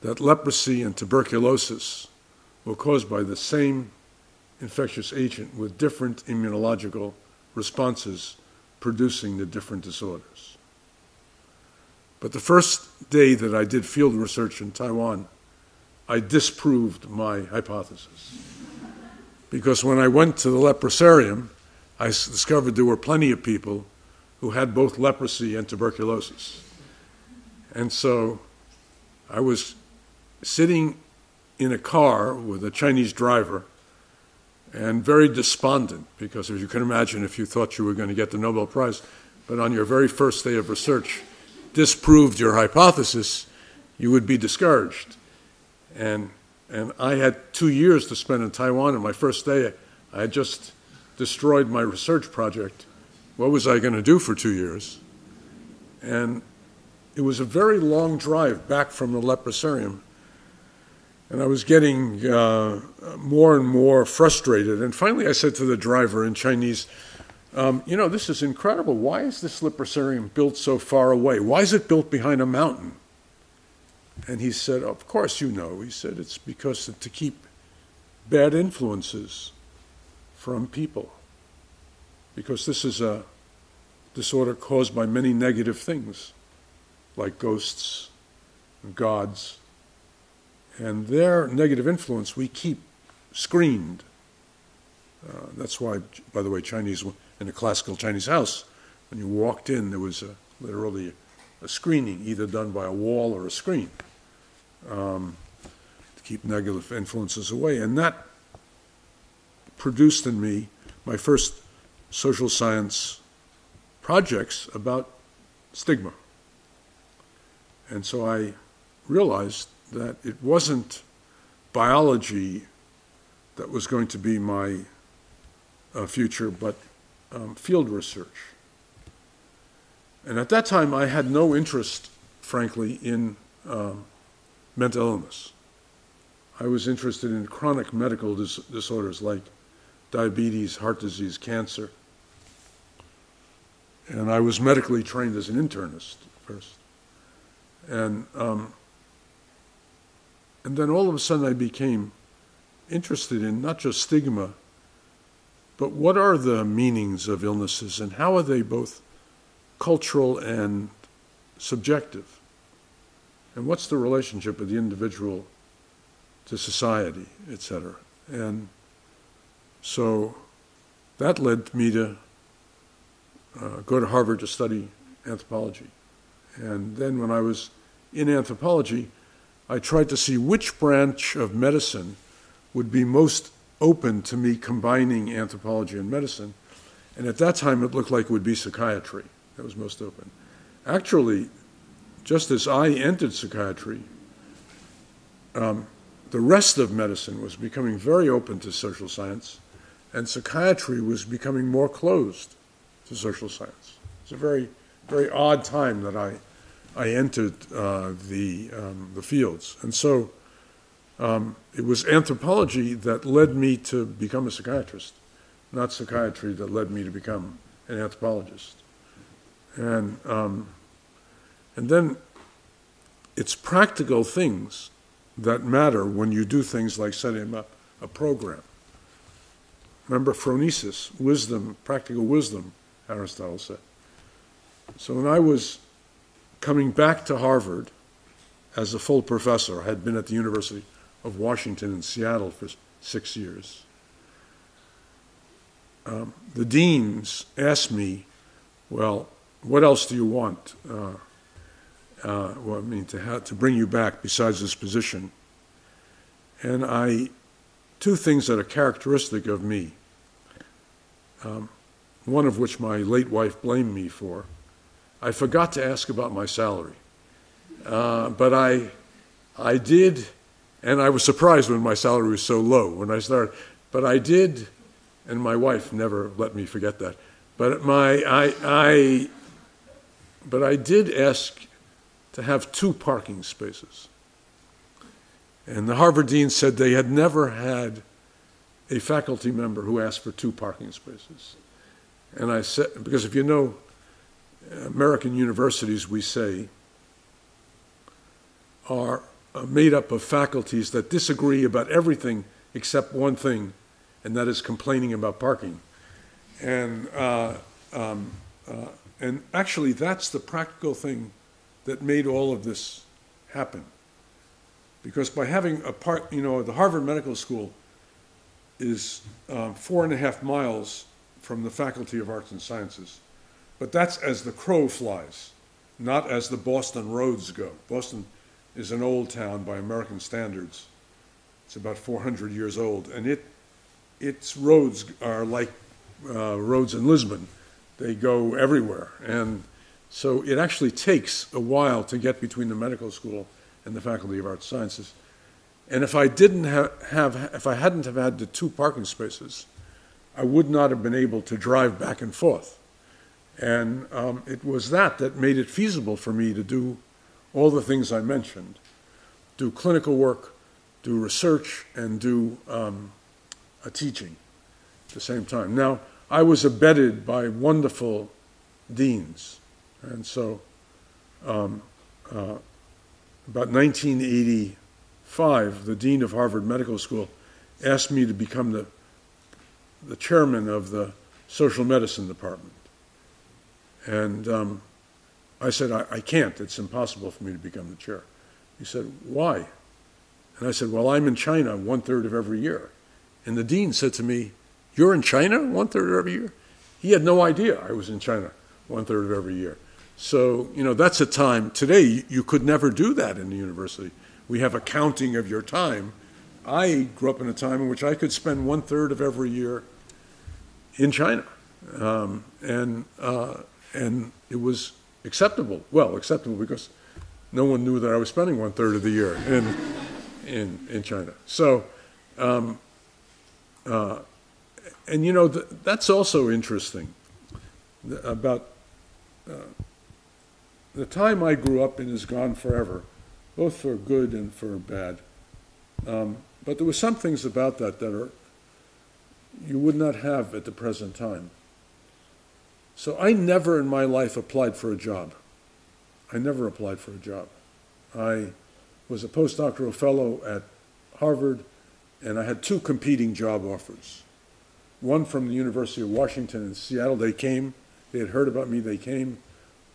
that leprosy and tuberculosis were caused by the same infectious agent with different immunological responses producing the different disorders. But the first day that I did field research in Taiwan, I disproved my hypothesis. Because when I went to the leprosarium, I discovered there were plenty of people who had both leprosy and tuberculosis. And so I was sitting in a car with a Chinese driver and very despondent, because as you can imagine, if you thought you were going to get the Nobel Prize, but on your very first day of research disproved your hypothesis, you would be discouraged. And I had 2 years to spend in Taiwan, and my first day I had just destroyed my research project. What was I going to do for 2 years? And it was a very long drive back from the leprosarium. And I was getting more and more frustrated. And finally I said to the driver in Chinese, this is incredible. Why is this leprosarium built so far away? Why is it built behind a mountain? And he said, of course you know. He said, it's because to keep bad influences from people. Because this is a disorder caused by many negative things, like ghosts and gods. And their negative influence we keep screened. That's why, by the way, Chinese, in a classical Chinese house, when you walked in, there was literally a screening, either done by a wall or a screen, to keep negative influences away. And that produced in me my first social science projects about stigma. And so I realized that it wasn't biology that was going to be my future, but field research. And at that time, I had no interest, frankly, in mental illness. I was interested in chronic medical disorders like diabetes, heart disease, cancer. And I was medically trained as an internist first. And then all of a sudden I became interested in not just stigma, but what are the meanings of illnesses and how are they both cultural and subjective? And what's the relationship of the individual to society, etc.? And so that led me to go to Harvard to study anthropology. And then when I was in anthropology, I tried to see which branch of medicine would be most open to me combining anthropology and medicine. And at that time, it looked like it would be psychiatry that was most open. Actually, just as I entered psychiatry, the rest of medicine was becoming very open to social science, and psychiatry was becoming more closed to social science. It's a very, very odd time that I entered the fields. And so it was anthropology that led me to become a psychiatrist, not psychiatry that led me to become an anthropologist. And then it's practical things that matter when you do things like setting up a program. Remember phronesis, wisdom, practical wisdom, Aristotle said. So when I was coming back to Harvard as a full professor, I had been at the University of Washington in Seattle for 6 years. The deans asked me, well, what else do you want? To bring you back besides this position. And two things that are characteristic of me, one of which my late wife blamed me for. I forgot to ask about my salary. But I did, and I was surprised when my salary was so low when I started. But I did, and my wife never let me forget that. But I did ask to have 2 parking spaces. And the Harvard dean said they had never had a faculty member who asked for 2 parking spaces. And I said, because if you know American universities, we say, are made up of faculties that disagree about everything except one thing, and that is complaining about parking. And actually, that's the practical thing that made all of this happen. Because by having the Harvard Medical School is 4.5 miles from the Faculty of Arts and Sciences. But that's as the crow flies, not as the Boston roads go. Boston is an old town by American standards. It's about 400 years old, and its roads are like roads in Lisbon. They go everywhere. And so it actually takes a while to get between the medical school and the Faculty of Arts and Sciences. And if I hadn't have had the 2 parking spaces, I would not have been able to drive back and forth. And it was that made it feasible for me to do all the things I mentioned, do clinical work, do research, and do teaching at the same time. Now, I was abetted by wonderful deans. And so about 1985, the dean of Harvard Medical School asked me to become the chairman of the social medicine department. And I said, I can't. It's impossible for me to become the chair. He said, why? And I said, well, I'm in China 1/3 of every year. And the dean said to me, you're in China 1/3 of every year? He had no idea I was in China 1/3 of every year. So, that's a time. Today, you could never do that in the university. We have a counting of your time. I grew up in a time in which I could spend 1/3 of every year in China. And it was acceptable. Well, acceptable because no one knew that I was spending 1/3 of the year in China. So, that's also interesting about the time I grew up in is gone forever, both for good and for bad. But there were some things about that that are you would not have at the present time. So I never in my life applied for a job. I never applied for a job. I was a postdoctoral fellow at Harvard, and I had two competing job offers. One from the University of Washington in Seattle. They came, they had heard about me, they came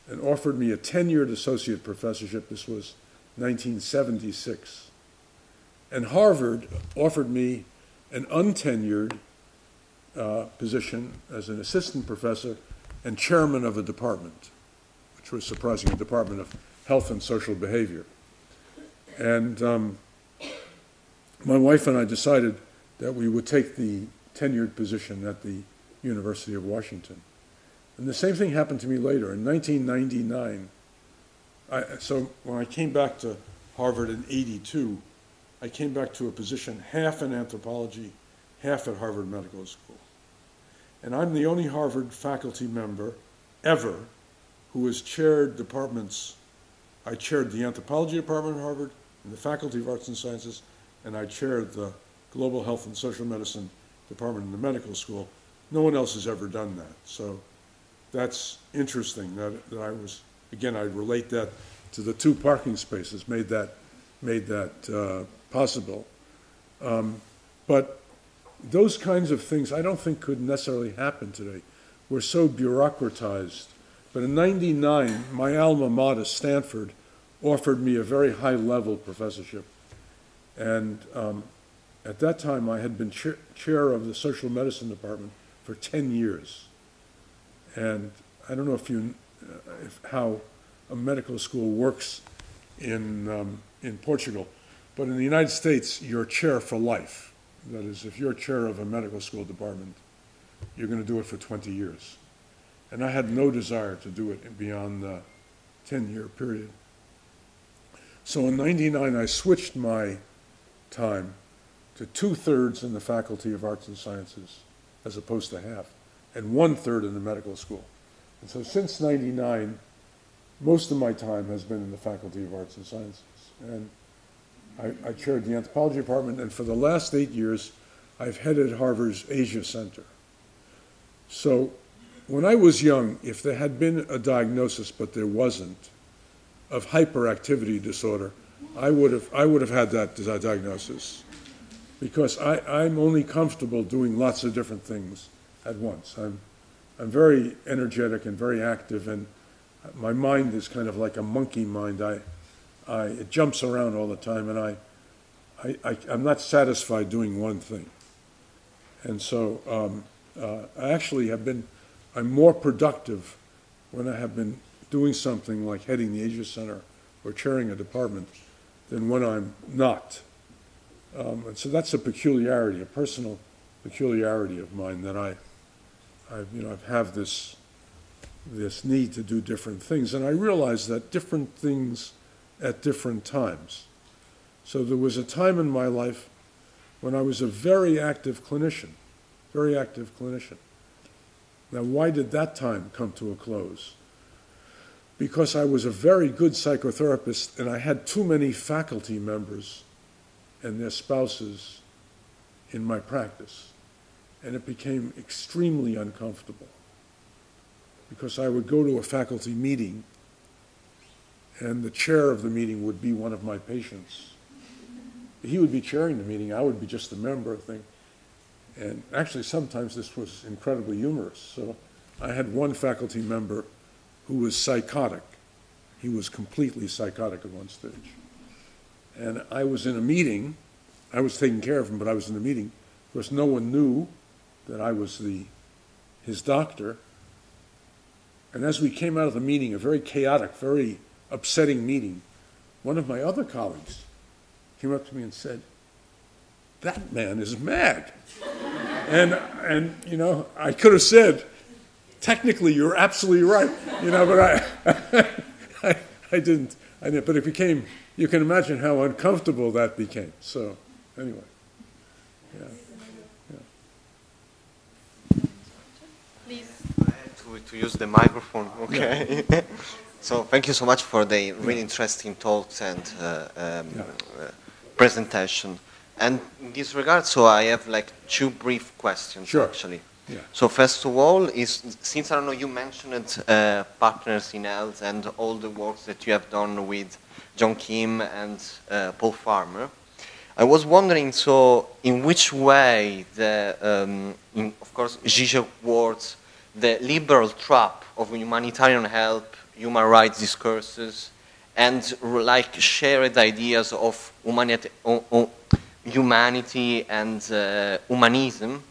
and offered me a tenured associate professorship. This was 1976. And Harvard offered me an untenured position as an assistant professor and chairman of a department, which was surprising, a department of health and social behavior. And my wife and I decided that we would take the tenured position at the University of Washington. And the same thing happened to me later. In 1999, so when I came back to Harvard in '82, I came back to a position half in anthropology, half at Harvard Medical School. And I'm the only Harvard faculty member ever who has chaired departments. I chaired the anthropology department at Harvard and the Faculty of Arts and Sciences, and I chaired the Global Health and Social Medicine department in the medical school. No one else has ever done that. So that's interesting that I was, again, I relate that to the two parking spaces, made that possible. But those kinds of things I don't think could necessarily happen today. We're so bureaucratized. But in '99, my alma mater, Stanford, offered me a very high-level professorship. And at that time, I had been chair of the social medicine department for 10 years. And I don't know how a medical school works in Portugal, but in the United States, you're chair for life. That is, if you're chair of a medical school department, you're going to do it for 20 years. And I had no desire to do it beyond the 10-year period. So in '99, I switched my time to 2/3 in the Faculty of Arts and Sciences, as opposed to half, and 1/3 in the medical school. And so since '99, most of my time has been in the Faculty of Arts and Sciences. And I chaired the anthropology department, and for the last 8 years, I've headed Harvard's Asia Center. So when I was young, if there had been a diagnosis, but there wasn't, of hyperactivity disorder, I would have had that diagnosis, because I'm only comfortable doing lots of different things at once. I'm very energetic and very active, and my mind is kind of like a monkey mind. It jumps around all the time, and I'm not satisfied doing one thing. And so I actually I'm more productive when I have been doing something like heading the Asia Center or chairing a department than when I'm not. And so that's a peculiarity, a personal peculiarity of mine, that I have this need to do different things. And I realize that different things at different times. So there was a time in my life when I was a very active clinician. Now, why did that time come to a close? Because I was a very good psychotherapist, and I had too many faculty members and their spouses in my practice. And it became extremely uncomfortable, because I would go to a faculty meeting, and the chair of the meeting would be one of my patients. He would be chairing the meeting, I would be just a member thing. And actually, sometimes this was incredibly humorous. So I had one faculty member who was psychotic. He was completely psychotic at one stage. And I was in a meeting. I was taking care of him, but I was in a meeting. Of course, no one knew that I was his doctor. And as we came out of the meeting, a very chaotic, very upsetting meeting, one of my other colleagues came up to me and said, "That man is mad." And I could have said, "Technically, you're absolutely right," but I didn't. But it became, you can imagine how uncomfortable that became. So anyway, yeah. Please. I have to use the microphone, okay? Yeah. So thank you so much for the really interesting talks and presentation. And in this regard, so I have like two brief questions, Sure. actually. Yeah. So first of all, is since I don't know, you mentioned Partners in Health and all the work that you have done with John Kim and Paul Farmer. I was wondering, so in which way of course, Zizek words the liberal trap of humanitarian help, human rights discourses, and like shared ideas of humanity and humanism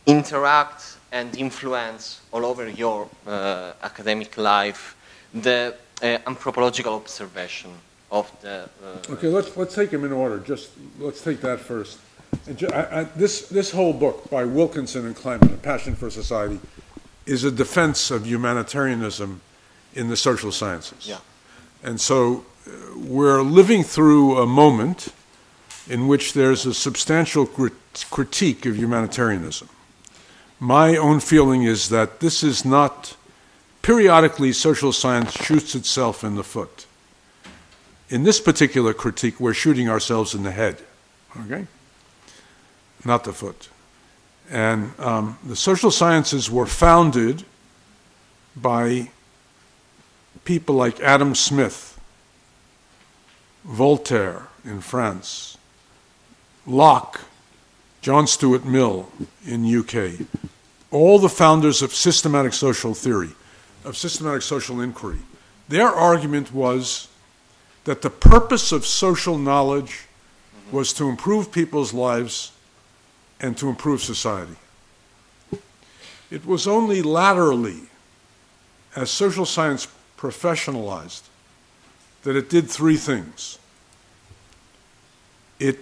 interact and influence all over your academic life the anthropological observation of the... Okay, let's take them in order. Just let's take that first. And this whole book by Wilkinson and Kleinman, A Passion for Society, is a defense of humanitarianism in the social sciences. Yeah. And so we're living through a moment in which there's a substantial critique of humanitarianism. My own feeling is that this is not... Periodically, social science shoots itself in the foot. In this particular critique, we're shooting ourselves in the head, okay? Not the foot. And the social sciences were founded by people like Adam Smith, Voltaire in France, Locke, John Stuart Mill in UK, all the founders of systematic social theory, of systematic social inquiry. Their argument was that the purpose of social knowledge was to improve people's lives and to improve society. It was only laterally, as social science professionalized, that it did three things. It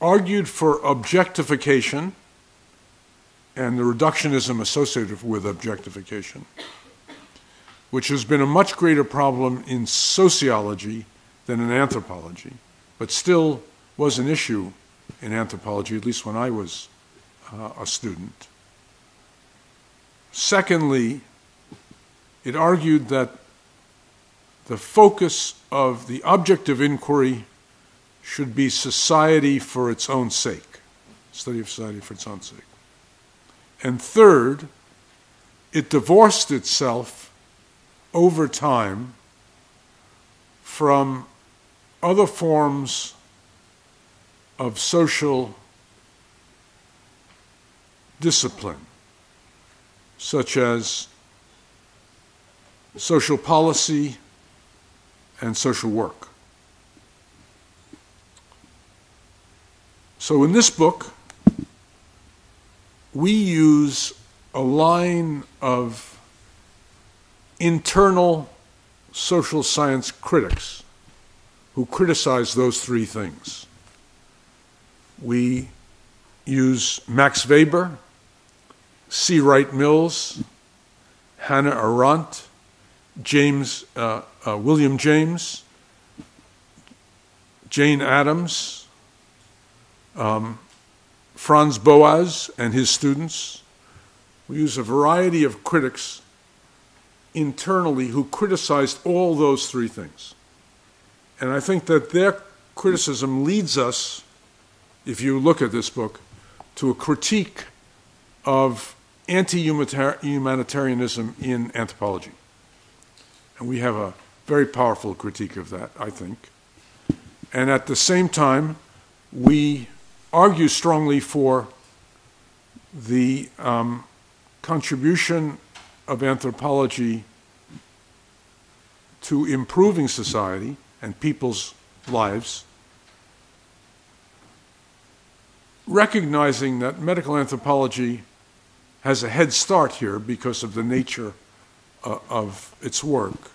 argued for objectification and the reductionism associated with objectification, which has been a much greater problem in sociology than in anthropology, but still was an issue in anthropology, at least when I was a student. Secondly, it argued that the focus of the object of inquiry should be society for its own sake, study of society for its own sake. And third, it divorced itself over time from other forms of social discipline, such as social policy and social work. So in this book, we use a line of internal social science critics who criticize those three things. We use Max Weber, C. Wright Mills, Hannah Arendt, William James, Jane Addams, Franz Boas and his students. We use a variety of critics internally who criticized all those three things. And I think that their criticism leads us, if you look at this book, to a critique of anti-humanitarianism in anthropology. And we have a very powerful critique of that, I think. And at the same time, we argue strongly for the contribution of anthropology to improving society and people's lives, recognizing that medical anthropology has a head start here because of the nature of its work,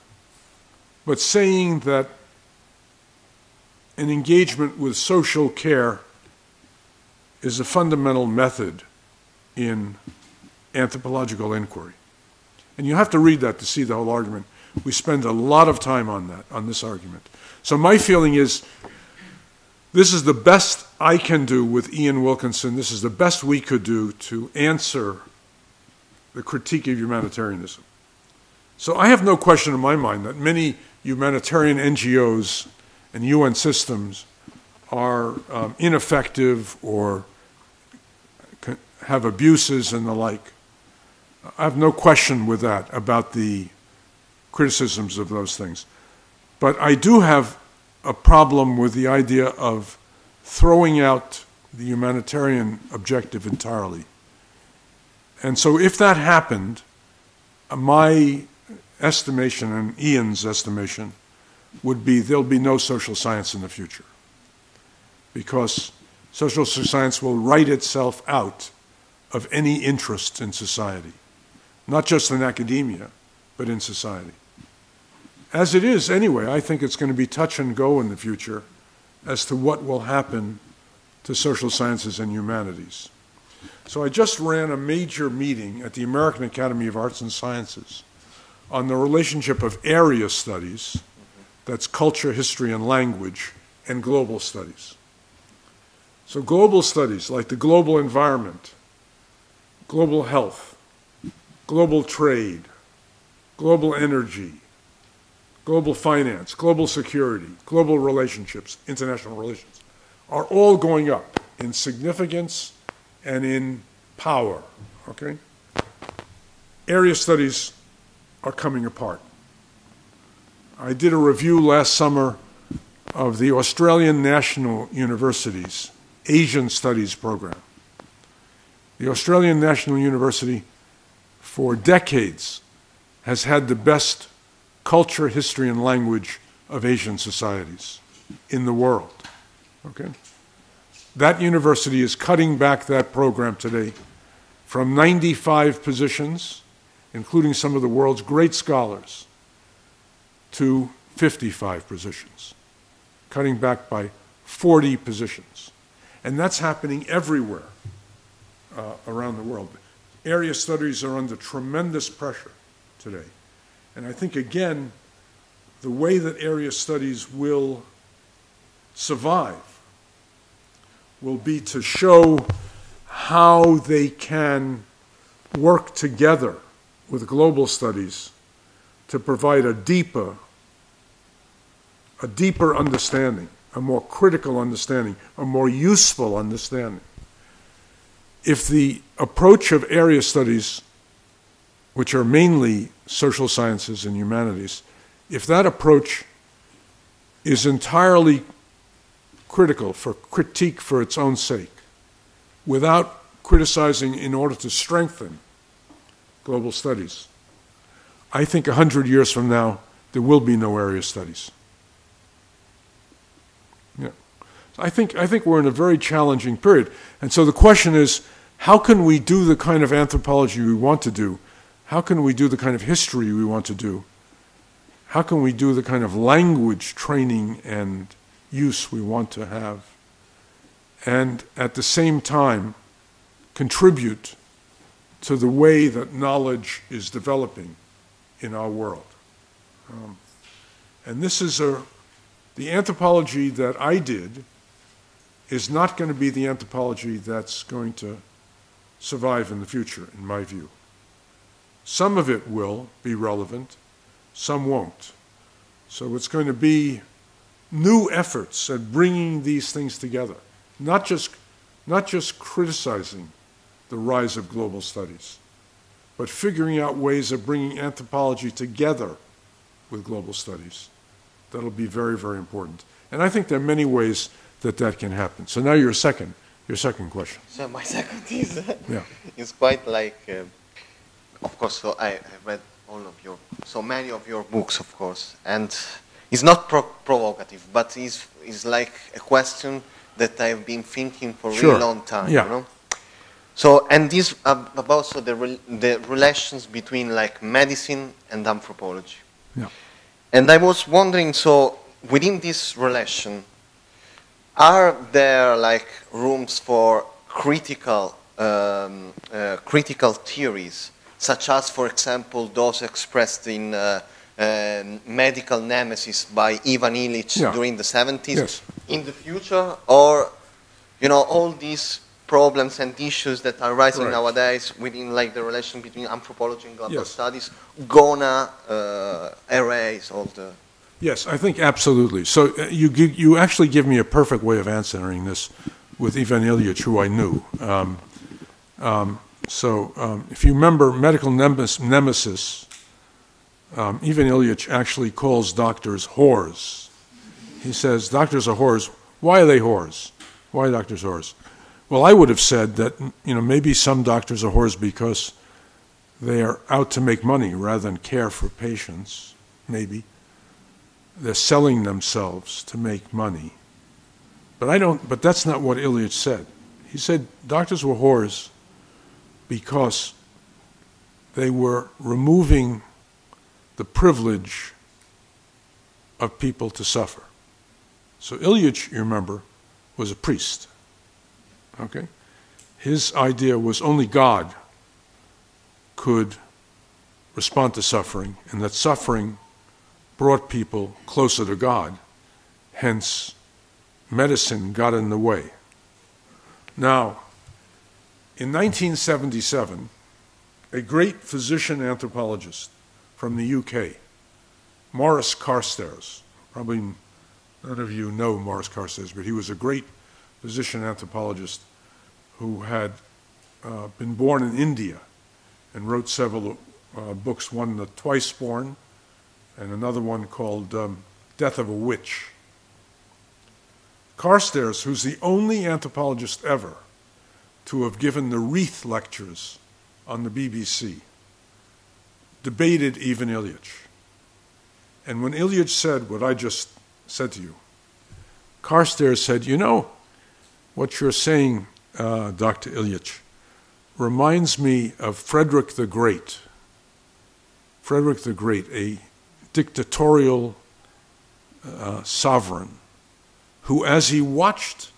but saying that an engagement with social care is a fundamental method in anthropological inquiry. And you have to read that to see the whole argument. We spend a lot of time on that, on this argument. So my feeling is this is the best I can do with Ian Wilkinson. This is the best we could do to answer the critique of humanitarianism. So I have no question in my mind that many humanitarian NGOs and UN systems are ineffective or have abuses and the like. I have no question with that about the criticisms of those things. But I do have a problem with the idea of throwing out the humanitarian objective entirely. And so if that happened, my estimation and Ian's estimation would be there'll be no social science in the future, because social science will write itself out of any interest in society, not just in academia, but in society. As it is anyway, I think it's going to be touch and go in the future as to what will happen to social sciences and humanities. So I just ran a major meeting at the American Academy of Arts and Sciences on the relationship of area studies, that's culture, history, and language, and global studies. So global studies like the global environment, global health, global trade, global energy, global finance, global security, global relationships, international relations, are all going up in significance and in power, okay? Area studies are coming apart. I did a review last summer of the Australian National University's Asian Studies program. The Australian National University, for decades, has had the best culture, history, and language of Asian societies in the world, okay? That university is cutting back that program today from 95 positions, including some of the world's great scholars, to 55 positions, cutting back by 40 positions. And that's happening everywhere around the world. Area studies are under tremendous pressure today. And I think, again, the way that area studies will survive will be to show how they can work together with global studies to provide a deeper understanding, a more critical understanding, a more useful understanding. If the approach of area studies, which are mainly social sciences and humanities, if that approach is entirely critical for critique for its own sake, without criticizing in order to strengthen global studies, I think 100 years from now, there will be no area studies. Yeah. I think we're in a very challenging period. And so the question is, how can we do the kind of anthropology we want to do? How can we do the kind of history we want to do? How can we do the kind of language training and use we want to have? And at the same time, contribute to the way that knowledge is developing in our world. And this is the anthropology that I did is not going to be the anthropology that's going to survive in the future, in my view. Some of it will be relevant, some won't. So it's going to be new efforts at bringing these things together, not just criticizing the rise of global studies, but figuring out ways of bringing anthropology together with global studies. That'll be very, very important. And I think there are many ways that that can happen. So now your second question. So my second is, yeah. is quite like, of course, so I read so many of your books, of course, and it's not provocative, but it's like a question that I've been thinking for a really long time, yeah. You know? So, and this about so the relations between like medicine and anthropology. Yeah. And I was wondering, so within this relation, are there like rooms for critical theories, such as, for example, those expressed in Medical Nemesis by Ivan Illich during the 70s, yes. in the future? Or, you know, all these problems and issues that are rising nowadays within like the relation between anthropology and global studies gonna erase all the Yes, I think absolutely. So you actually give me a perfect way of answering this with Ivan Ilyich, who I knew. If you remember medical nemesis, Ivan Ilyich actually calls doctors whores. He says, doctors are whores. Why are they whores? Why are doctors whores? Well, I would have said that, maybe some doctors are whores because they are out to make money rather than care for patients, maybe. They're selling themselves to make money. But that's not what Ilyich said. He said doctors were whores because they were removing the privilege of people to suffer. So Ilyich, you remember, was a priest. Okay? His idea was only God could respond to suffering, and that suffering brought people closer to God. Hence, medicine got in the way. Now, in 1977, a great physician anthropologist from the UK, Maurice Carstairs, probably none of you know Maurice Carstairs, but he was a great physician anthropologist who had been born in India and wrote several books, one, The Twice Born, and another one called Death of a Witch. Carstairs, who's the only anthropologist ever to have given the Wreath lectures on the BBC, debated Ivan Ilyich. And when Ilyich said what I just said to you, Carstairs said, what you're saying, Dr. Ilyich, reminds me of Frederick the Great. Frederick the Great, a dictatorial sovereign, who, as he watched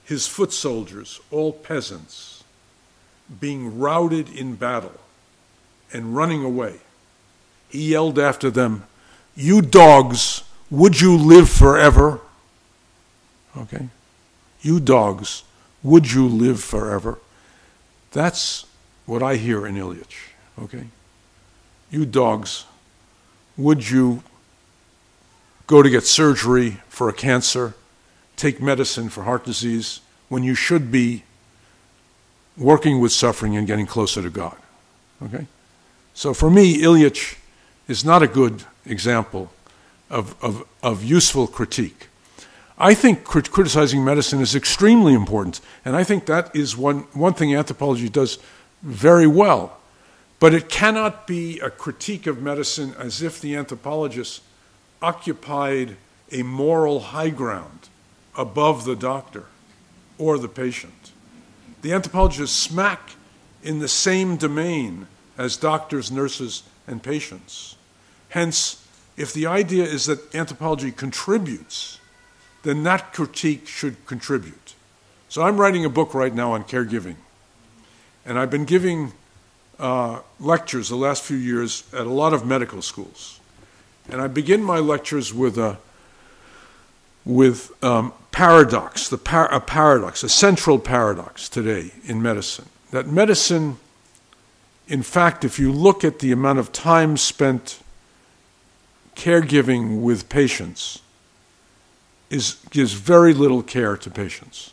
his foot soldiers, all peasants, being routed in battle and running away, he yelled after them, "You dogs, would you live forever?" Okay? You dogs, would you live forever? That's what I hear in Ilyich. Okay? You dogs, would you go to get surgery for a cancer, take medicine for heart disease, when you should be working with suffering and getting closer to God? Okay? So for me, Ilyich is not a good example of useful critique. I think criticizing medicine is extremely important, and I think that is one thing anthropology does very well. But it cannot be a critique of medicine as if the anthropologist occupied a moral high ground above the doctor or the patient. The anthropologist is smack in the same domain as doctors, nurses, and patients. Hence, if the idea is that anthropology contributes, then that critique should contribute. So I'm writing a book right now on caregiving, and I've been giving lectures the last few years at a lot of medical schools. And I begin my lectures with paradox, a central paradox today in medicine. That medicine, in fact, if you look at the amount of time spent caregiving with patients, gives very little care to patients.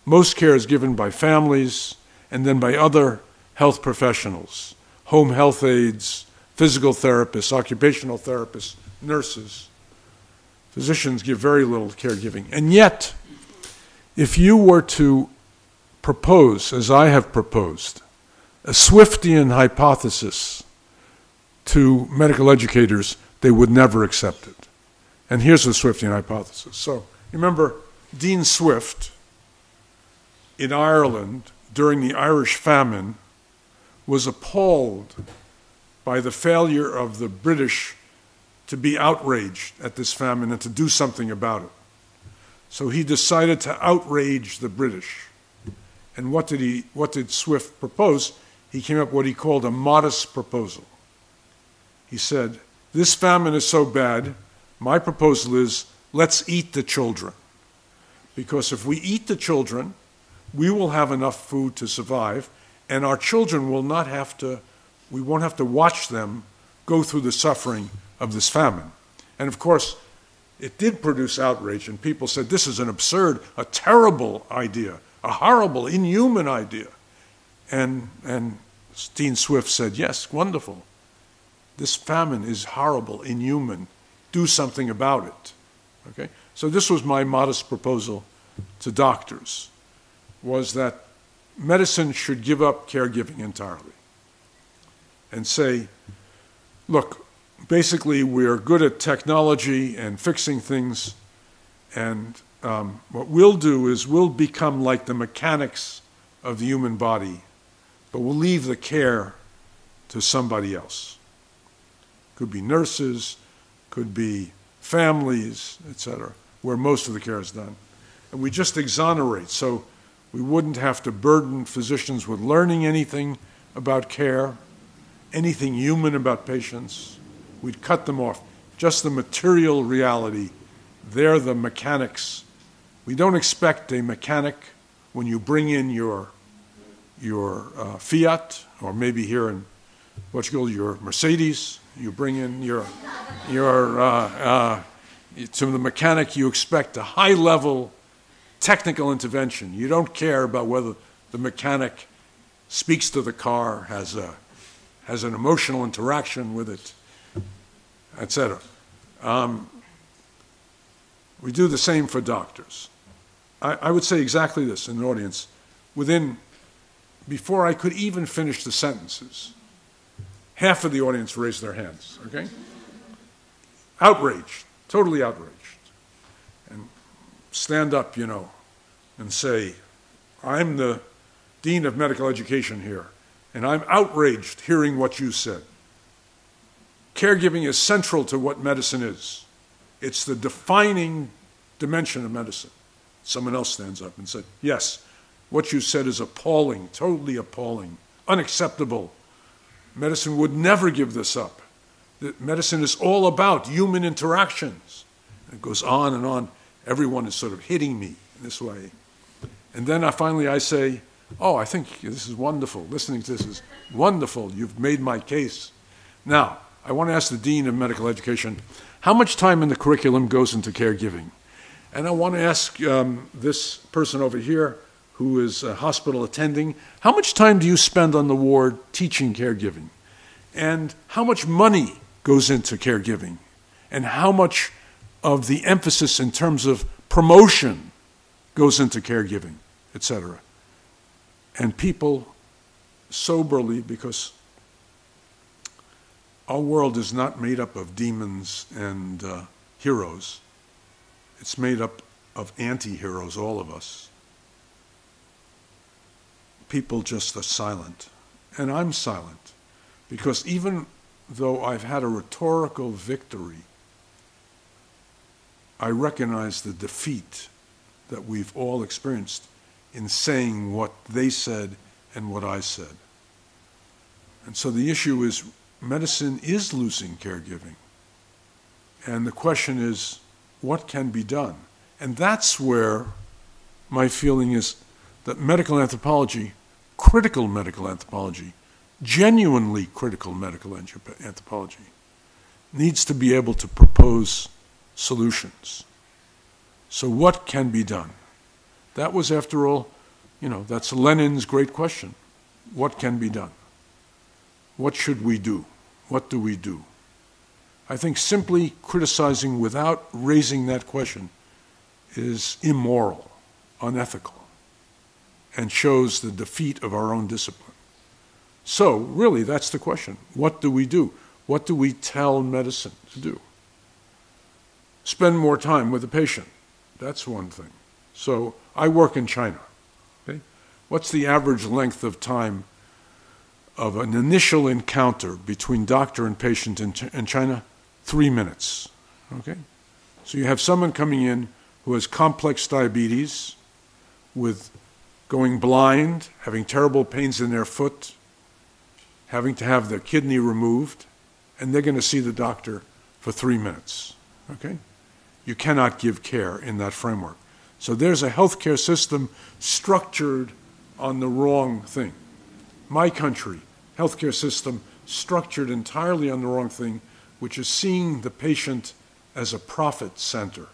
Most care is given by families and then by other health professionals, home health aides, physical therapists, occupational therapists, nurses. Physicians give very little caregiving. And yet, if you were to propose, as I have proposed, a Swiftian hypothesis to medical educators, they would never accept it. And here's the Swiftian hypothesis. So, remember, Dean Swift in Ireland during the Irish famine was appalled by the failure of the British to be outraged at this famine and to do something about it. So he decided to outrage the British. And what did Swift propose? He came up with what he called a modest proposal. He said, this famine is so bad, my proposal is, let's eat the children. Because if we eat the children, we will have enough food to survive, and our children will not have to, we won't have to watch them go through the suffering of this famine. And of course, it did produce outrage, and people said, this is an absurd, a terrible idea, a horrible, inhuman idea. And Dean Swift said, yes, wonderful. This famine is horrible, inhuman. Do something about it. Okay? So this was my modest proposal to doctors, was that medicine should give up caregiving entirely and say, look, basically we're good at technology and fixing things, and what we'll do is we'll become like the mechanics of the human body, but we'll leave the care to somebody else. Could be nurses, could be families, etc., where most of the care is done. And we just exonerate, so we wouldn't have to burden physicians with learning anything about care, anything human about patients. We'd cut them off. Just the material reality. They're the mechanics. We don't expect a mechanic when you bring in your Fiat, or maybe here in Portugal, your Mercedes. You bring in to the mechanic, you expect a high-level technical intervention. You don't care about whether the mechanic speaks to the car, has an emotional interaction with it, etc. We do the same for doctors. I would say exactly this in the audience. Before I could even finish the sentences, half of the audience raised their hands, okay? Outraged, totally outraged. And stand up, and say, I'm the Dean of Medical Education here, and I'm outraged hearing what you said. Caregiving is central to what medicine is. It's the defining dimension of medicine. Someone else stands up and said, yes, what you said is appalling, totally appalling, unacceptable. Medicine would never give this up. Medicine is all about human interactions. It goes on and on. Everyone is sort of hitting me this way. And then finally I say, oh, I think this is wonderful. Listening to this is wonderful. You've made my case. Now, I want to ask the Dean of Medical Education, how much time in the curriculum goes into caregiving? And I want to ask this person over here, who is a hospital attending, how much time do you spend on the ward teaching caregiving? And how much money goes into caregiving? And how much of the emphasis in terms of promotion goes into caregiving, etc.? And people soberly, because our world is not made up of demons and heroes. It's made up of anti-heroes, all of us. People just are silent. And I'm silent. Because even though I've had a rhetorical victory, I recognize the defeat that we've all experienced in saying what they said and what I said. And so the issue is, medicine is losing caregiving. And the question is, what can be done? And that's where my feeling is that medical anthropology, critical medical anthropology, genuinely critical medical anthropology, needs to be able to propose solutions. So what can be done? That was, after all, that's Lenin's great question. What can be done? What should we do? What do we do? I think simply criticizing without raising that question is immoral, unethical, and shows the defeat of our own discipline. So, really, that's the question. What do we do? What do we tell medicine to do? Spend more time with the patient. That's one thing. So, I work in China. Okay? What's the average length of time of an initial encounter between doctor and patient in China? 3 minutes. Okay? So you have someone coming in who has complex diabetes, with going blind, having terrible pains in their foot, having to have their kidney removed, and they're going to see the doctor for 3 minutes. Okay? You cannot give care in that framework. So there's a healthcare system structured on the wrong thing. My country, healthcare system structured entirely on the wrong thing, which is seeing the patient as a profit center.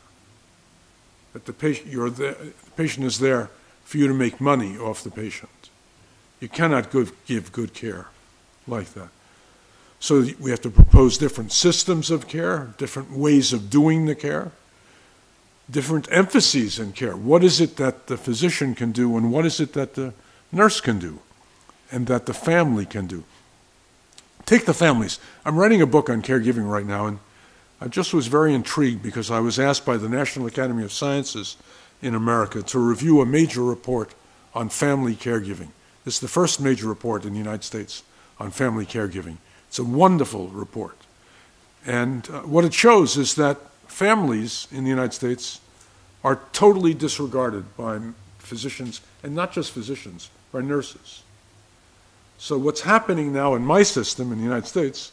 That the patient is there for you to make money off the patient. You cannot give good care like that. So we have to propose different systems of care, different ways of doing the care, different emphases in care. What is it that the physician can do, and what is it that the nurse can do, and that the family can do? Take the families. I'm writing a book on caregiving right now, and I just was very intrigued because I was asked by the National Academy of Sciences in America to review a major report on family caregiving. This is the first major report in the United States on family caregiving. It's a wonderful report. And what it shows is that families in the United States are totally disregarded by physicians, and not just physicians, by nurses. So what's happening now in my system in the United States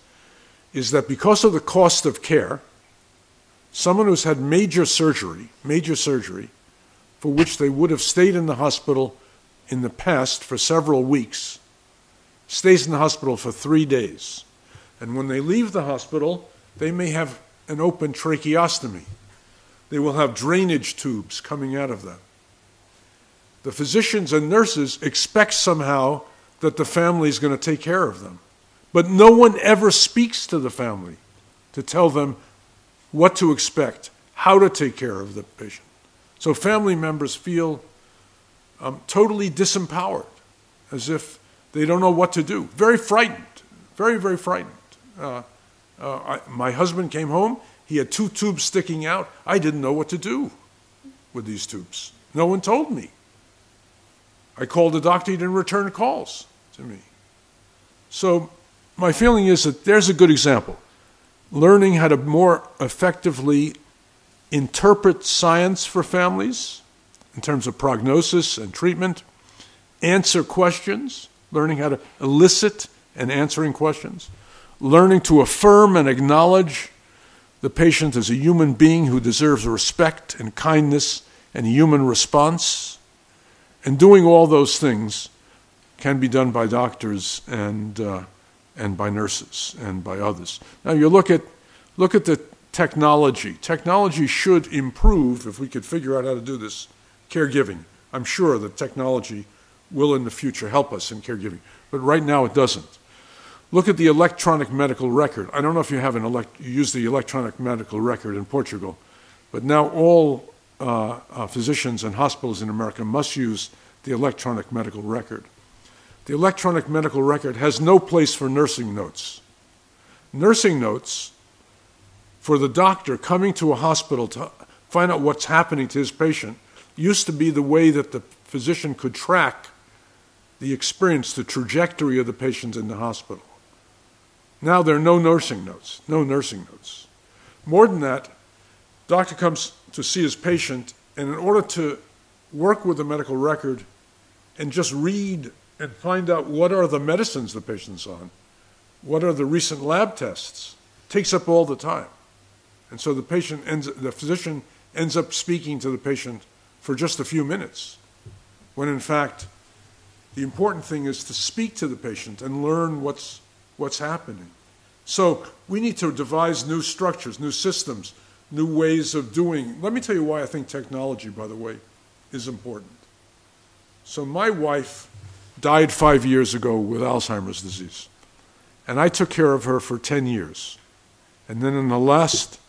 is that because of the cost of care, someone who's had major surgery, for which they would have stayed in the hospital in the past for several weeks, stays in the hospital for 3 days. And when they leave the hospital, they may have an open tracheostomy. They will have drainage tubes coming out of them. The physicians and nurses expect somehow that the family is going to take care of them. But no one ever speaks to the family to tell them what to expect, how to take care of the patient. So family members feel totally disempowered, as if they don't know what to do. Very frightened, very, very frightened. My husband came home. He had 2 tubes sticking out. I didn't know what to do with these tubes. No one told me. I called the doctor. He didn't return calls to me. So my feeling is that there's a good example. Learning how to more effectively interpret science for families in terms of prognosis and treatment, answer questions, learning how to elicit and answering questions, learning to affirm and acknowledge the patient as a human being who deserves respect and kindness and a human response. And doing all those things can be done by doctors and by nurses and by others. Now you look at the technology. Technology should improve, if we could figure out how to do this, caregiving. I'm sure that technology will in the future help us in caregiving, but right now it doesn't. Look at the electronic medical record. I don't know if you have you use the electronic medical record in Portugal, but now all physicians and hospitals in America must use the electronic medical record. The electronic medical record has no place for nursing notes. Nursing notes for the doctor coming to a hospital to find out what's happening to his patient used to be the way that the physician could track the experience, the trajectory of the patient in the hospital. Now there are no nursing notes, no nursing notes. More than that, doctor comes to see his patient, and in order to work with the medical record and just read and find out what are the medicines the patient's on, what are the recent lab tests, takes up all the time. And so the physician ends up speaking to the patient for just a few minutes, when in fact the important thing is to speak to the patient and learn what's happening. So we need to devise new structures, new systems, new ways of doing. Let me tell you why I think technology, by the way, is important. So my wife died 5 years ago with Alzheimer's disease, and I took care of her for 10 years. And then in the last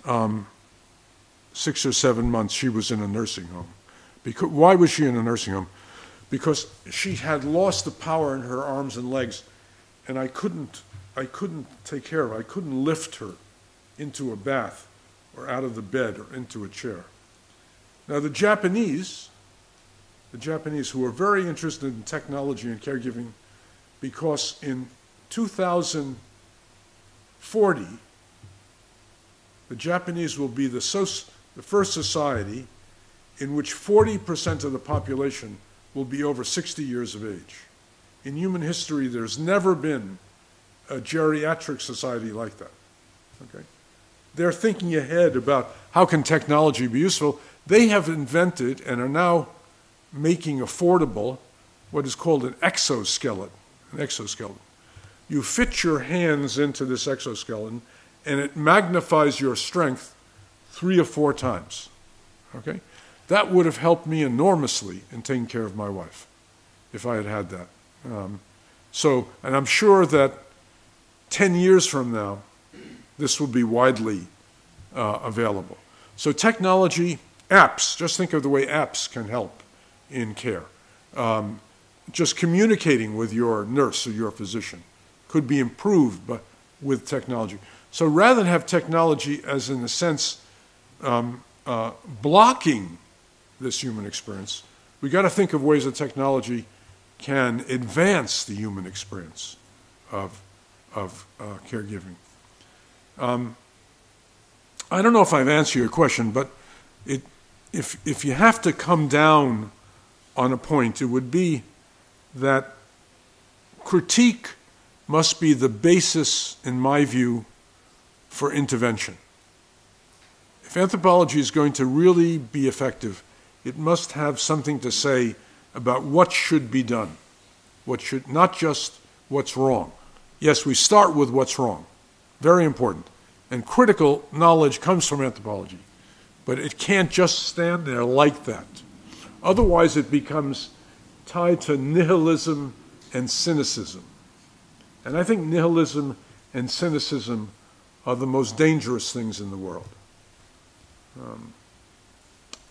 6 or 7 months, she was in a nursing home. Why was she in a nursing home? Because she had lost the power in her arms and legs, and I couldn't take care of her. I couldn't lift her into a bath or out of the bed or into a chair. Now the Japanese who are very interested in technology and caregiving, because in 2040, the Japanese will be the first society in which 40% of the population will be over 60 years of age. In human history, there's never been a geriatric society like that. Okay? They're thinking ahead about how can technology be useful. They have invented and are now making affordable what is called an exoskeleton. You fit your hands into this exoskeleton, and it magnifies your strength 3 or 4 times. Okay? That would have helped me enormously in taking care of my wife if I had had that. And I'm sure that 10 years from now, this will be widely available. So technology, apps, just think of the way apps can help in care. Just communicating with your nurse or your physician could be improved with technology. So rather than have technology as, in a sense, blocking this human experience, we got to think of ways that technology can advance the human experience of caregiving. I don't know if I've answered your question, but if you have to come down on a point, it would be that critique must be the basis, in my view, for intervention. If anthropology is going to really be effective, it must have something to say about what should be done, not just what's wrong. Yes, we start with what's wrong, very important. And critical knowledge comes from anthropology, but it can't just stand there like that. Otherwise, it becomes tied to nihilism and cynicism. And I think nihilism and cynicism are the most dangerous things in the world.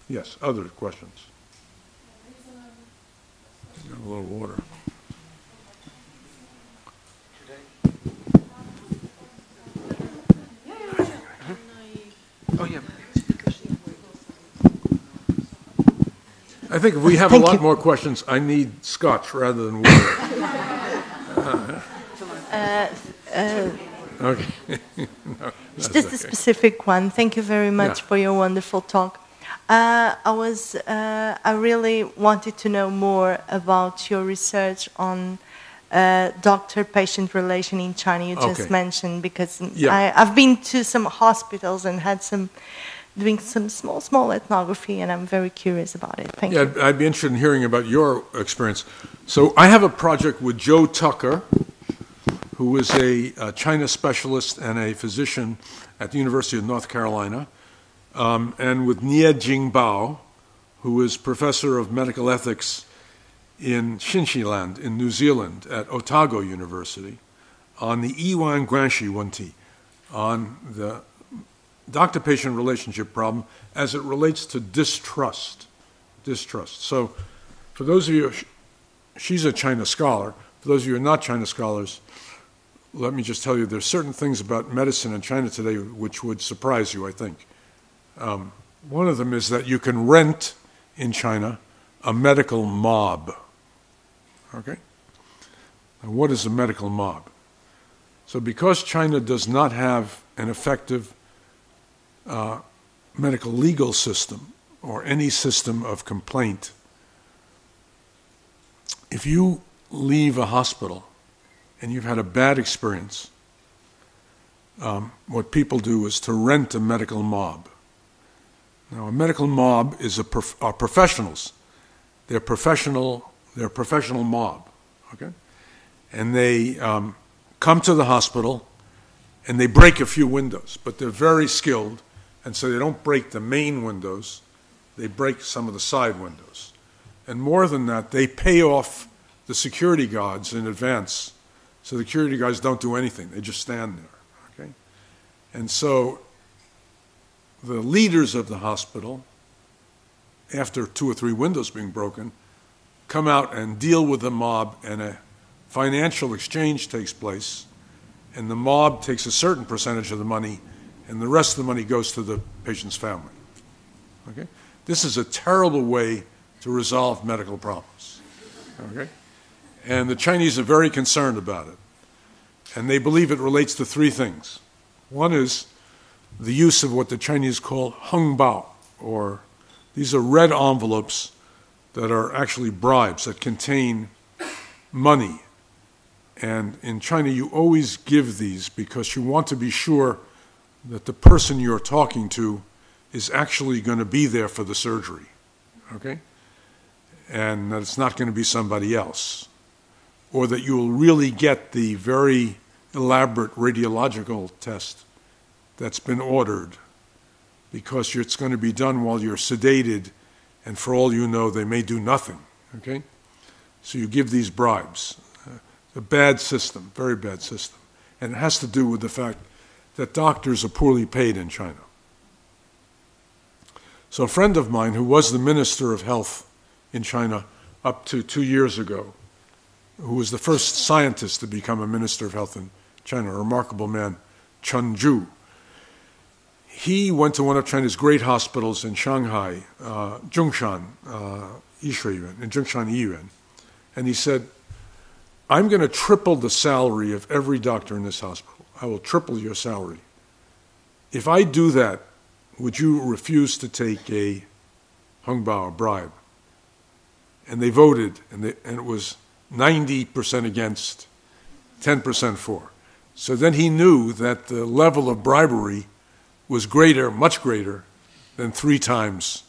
Yes, other questions? A little water. Oh, yeah. I think if we have a lot more questions, I need scotch rather than water. Okay. No, just a specific one. Thank you very much for your wonderful talk. I really wanted to know more about your research on doctor-patient relation in China. You just mentioned, because I've been to some hospitals and had doing some small ethnography, and I'm very curious about it. Thank you. I'd be interested in hearing about your experience. So I have a project with Joe Tucker, who is a China specialist and a physician at the University of North Carolina, and with Nie Jingbao, who is professor of medical ethics in Xinxiland in New Zealand at Otago University, on the Yiwan Guanxi Wenti, on the doctor-patient relationship problem as it relates to distrust. So for those of you, she's a China scholar. For those of you who are not China scholars, let me just tell you, there's certain things about medicine in China today which would surprise you, I think. One of them is that you can rent in China a medical mob. Okay? Now, what is a medical mob? So because China does not have an effective medical legal system or any system of complaint, if you leave a hospital and you've had a bad experience, what people do is to rent a medical mob. Now, a medical mob are professionals. They're professional mob, okay? And they come to the hospital and they break a few windows, but they're very skilled, and so they don't break the main windows, they break some of the side windows. And more than that, they pay off the security guards in advance, so the security guards don't do anything, they just stand there, okay? And so the leaders of the hospital, after 2 or 3 windows being broken, come out and deal with the mob, and a financial exchange takes place, and the mob takes a certain percentage of the money, and the rest of the money goes to the patient's family. Okay? This is a terrible way to resolve medical problems. Okay? And the Chinese are very concerned about it. And they believe it relates to 3 things. One is the use of what the Chinese call hengbao, or these are red envelopes that are actually bribes that contain money. And in China, you always give these because you want to be sure that the person you're talking to is actually going to be there for the surgery, okay? And that it's not going to be somebody else. Or that you will really get the very elaborate radiological test that's been ordered because it's going to be done while you're sedated, and for all you know, they may do nothing, okay? So you give these bribes. A bad system, very bad system. And it has to do with the fact that doctors are poorly paid in China. So a friend of mine who was the Minister of Health in China up to 2 years ago, who was the first scientist to become a Minister of Health in China, a remarkable man, Chen Zhu, he went to one of China's great hospitals in Shanghai, Zhongshan Yishuiyuan, in Zhongshan Yiyuan, and he said, I'm going to triple the salary of every doctor in this hospital. I will triple your salary. If I do that, would you refuse to take a hongbao, a bribe? And they voted, and it was 90% against, 10% for. So then he knew that the level of bribery was greater, much greater, than 3 times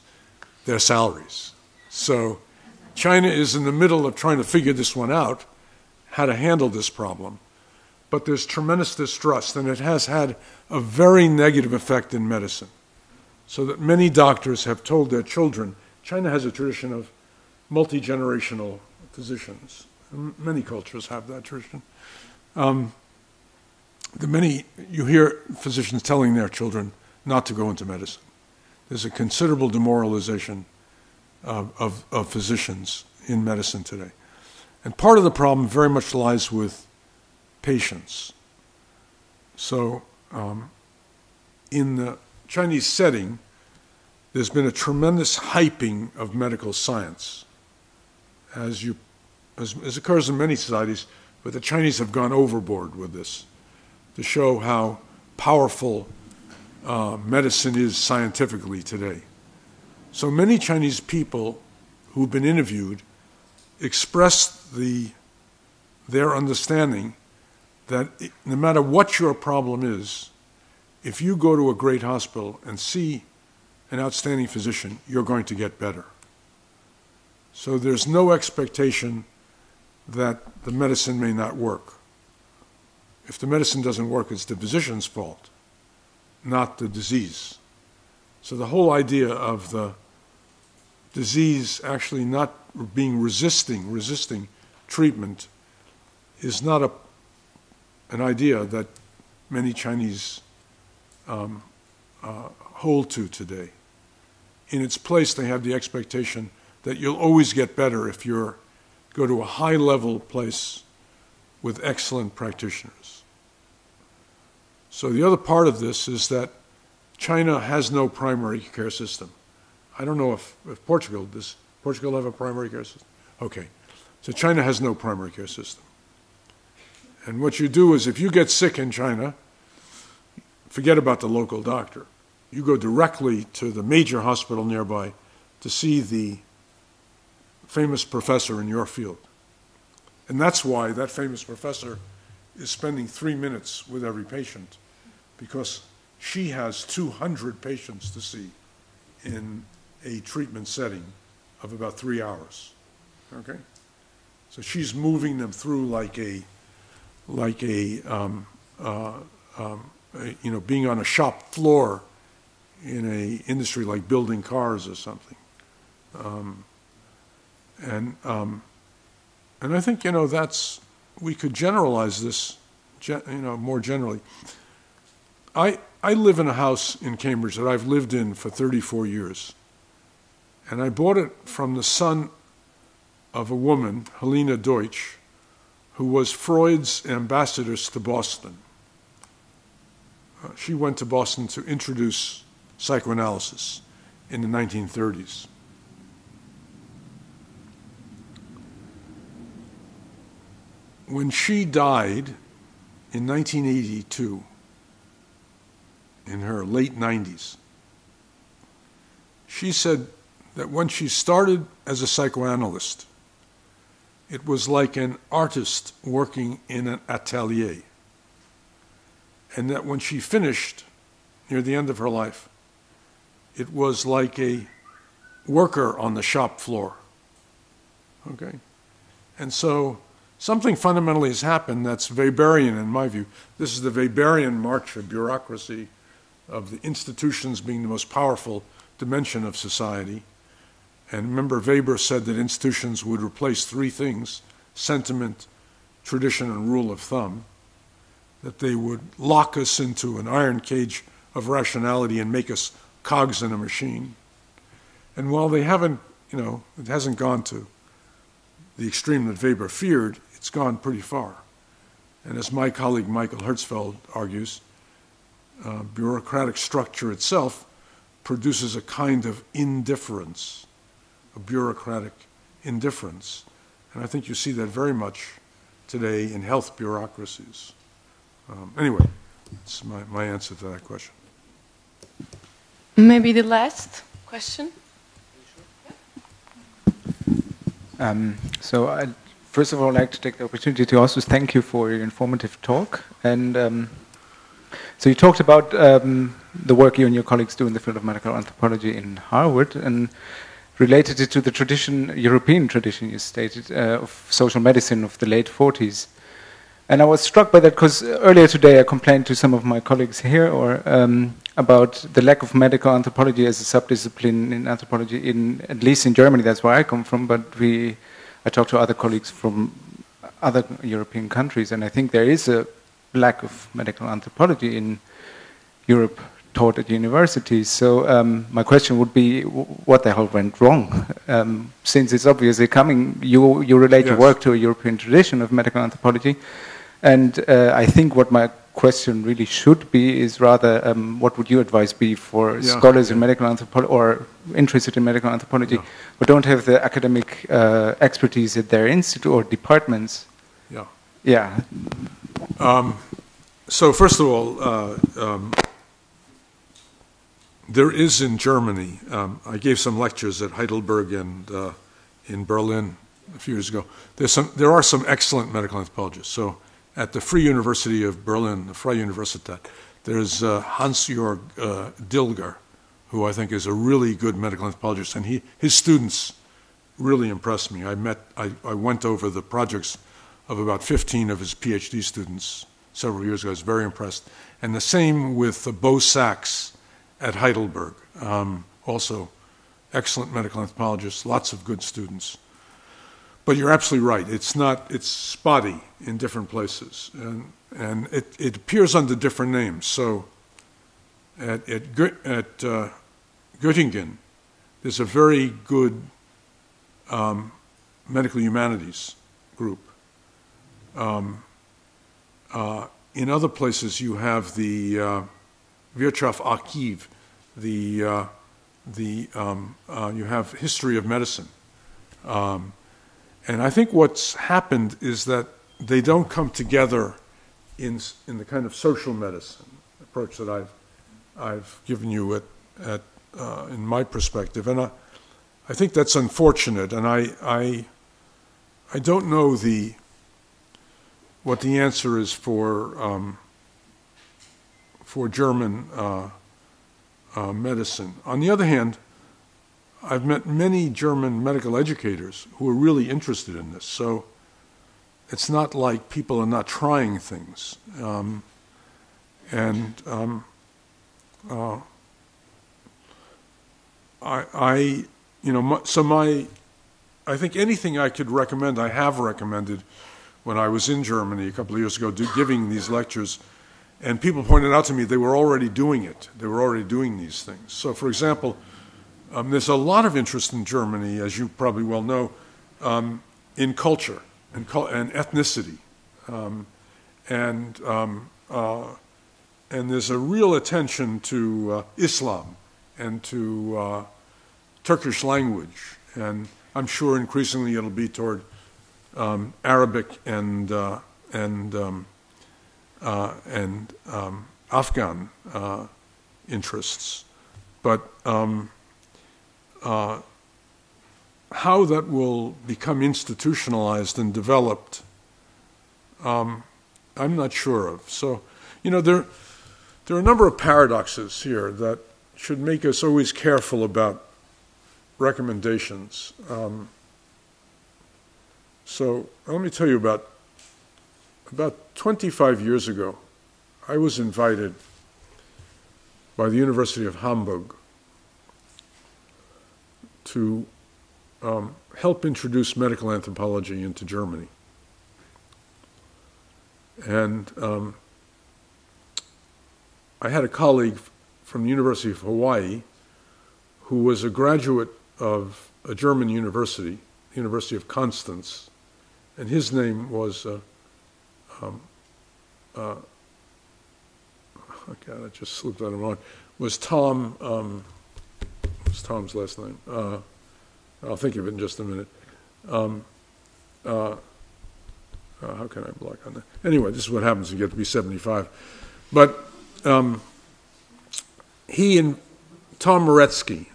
their salaries. So China is in the middle of trying to figure this one out, how to handle this problem. But there's tremendous distrust, and it has had a very negative effect in medicine. So that many doctors have told their children, China has a tradition of multi-generational physicians. Many cultures have that tradition. You hear physicians telling their children not to go into medicine. There's a considerable demoralization of physicians in medicine today. And part of the problem very much lies with patients. So in the Chinese setting, there's been a tremendous hyping of medical science, as occurs in many societies, but the Chinese have gone overboard with this to show how powerful medicine is scientifically today. So many Chinese people who've been interviewed expressed their understanding that no matter what your problem is, if you go to a great hospital and see an outstanding physician, you're going to get better. So there's no expectation that the medicine may not work. If the medicine doesn't work, it's the physician's fault, not the disease. So the whole idea of the disease actually not being resisting treatment is not an idea that many Chinese hold to today. In its place, they have the expectation that you'll always get better if you go to a high-level place with excellent practitioners. So the other part of this is that China has no primary care system. I don't know if Portugal, does Portugal have a primary care system? Okay. So China has no primary care system. And what you do is if you get sick in China, forget about the local doctor. You go directly to the major hospital nearby to see the famous professor in your field. And that's why that famous professor is spending 3 minutes with every patient, because she has 200 patients to see in a treatment setting of about 3 hours. Okay? So she's moving them through like being on a shop floor in a industry like building cars or something. And I think, we could generalize this, more generally. I live in a house in Cambridge that I've lived in for 34 years. And I bought it from the son of a woman, Helena Deutsch, who was Freud's ambassador to Boston. She went to Boston to introduce psychoanalysis in the 1930s. When she died in 1982, in her late 90s, she said that when she started as a psychoanalyst, it was like an artist working in an atelier. And that when she finished, near the end of her life, it was like a worker on the shop floor. Okay? And so something fundamentally has happened that's Weberian in my view. This is the Weberian march of bureaucracy of the institutions being the most powerful dimension of society. And remember, Weber said that institutions would replace three things: sentiment, tradition, and rule of thumb, that they would lock us into an iron cage of rationality and make us cogs in a machine. And while they haven't, it hasn't gone to the extreme that Weber feared, it's gone pretty far. And as my colleague Michael Hertzfeld argues, bureaucratic structure itself produces a kind of indifference, a bureaucratic indifference. And I think you see that very much today in health bureaucracies. Anyway, that's my answer to that question. Maybe the last question? So I'd first of all like to take the opportunity to also thank you for your informative talk. And so you talked about the work you and your colleagues do in the field of medical anthropology in Harvard, and related it to the tradition, European tradition you stated, of social medicine of the late 40s. And I was struck by that because earlier today I complained to some of my colleagues here about the lack of medical anthropology as a subdiscipline in anthropology, at least in Germany. That's where I come from, but I talked to other colleagues from other European countries, and I think there is a lack of medical anthropology in Europe taught at universities. So my question would be, what the hell went wrong? Since it's obviously coming, you relate your work to a European tradition of medical anthropology, and I think what my question really should be is rather, what would your advice be for scholars in medical anthropology or interested in medical anthropology who don't have the academic expertise at their institute or departments? So first of all, there is in Germany, I gave some lectures at Heidelberg and in Berlin a few years ago. There are some excellent medical anthropologists. So at the Free University of Berlin, the Freie Universität, there's Hans-Jörg Dilger, who I think is a really good medical anthropologist, and his students really impressed me. I went over the projects of about 15 of his PhD students several years ago. I was very impressed. And the same with Bo Sachs at Heidelberg, also excellent medical anthropologists, lots of good students. But you're absolutely right. It's spotty in different places, and it appears under different names. So at Göttingen, there's a very good medical humanities group. In other places, you have the Wirtschaftsarchiv, you have history of medicine. And I think what's happened is that they don't come together in the kind of social medicine approach that I've given you in my perspective, and I think that's unfortunate. And I don't know what the answer is for German medicine. On the other hand, I've met many German medical educators who are really interested in this. So it's not like people are not trying things. I think anything I could recommend, I have recommended when I was in Germany a couple of years ago giving these lectures, and people pointed out to me they were already doing it. They were already doing these things. So, for example, there's a lot of interest in Germany, as you probably well know, in culture and ethnicity, and there's a real attention to Islam and to Turkish language, and I'm sure increasingly it'll be toward Arabic and Afghan interests, but how that will become institutionalized and developed, I'm not sure of. So, there are a number of paradoxes here that should make us always careful about recommendations. So let me tell you about 25 years ago, I was invited by the University of Hamburg to help introduce medical anthropology into Germany. And I had a colleague from the University of Hawaii who was a graduate of a German university, the University of Constance, and his name was, oh God, I just slipped out of my mind, was Tom, what's Tom's last name? I'll think of it in just a minute. How can I block on that? Anyway, this is what happens when you get to be 75. But he and Tom Moretzky,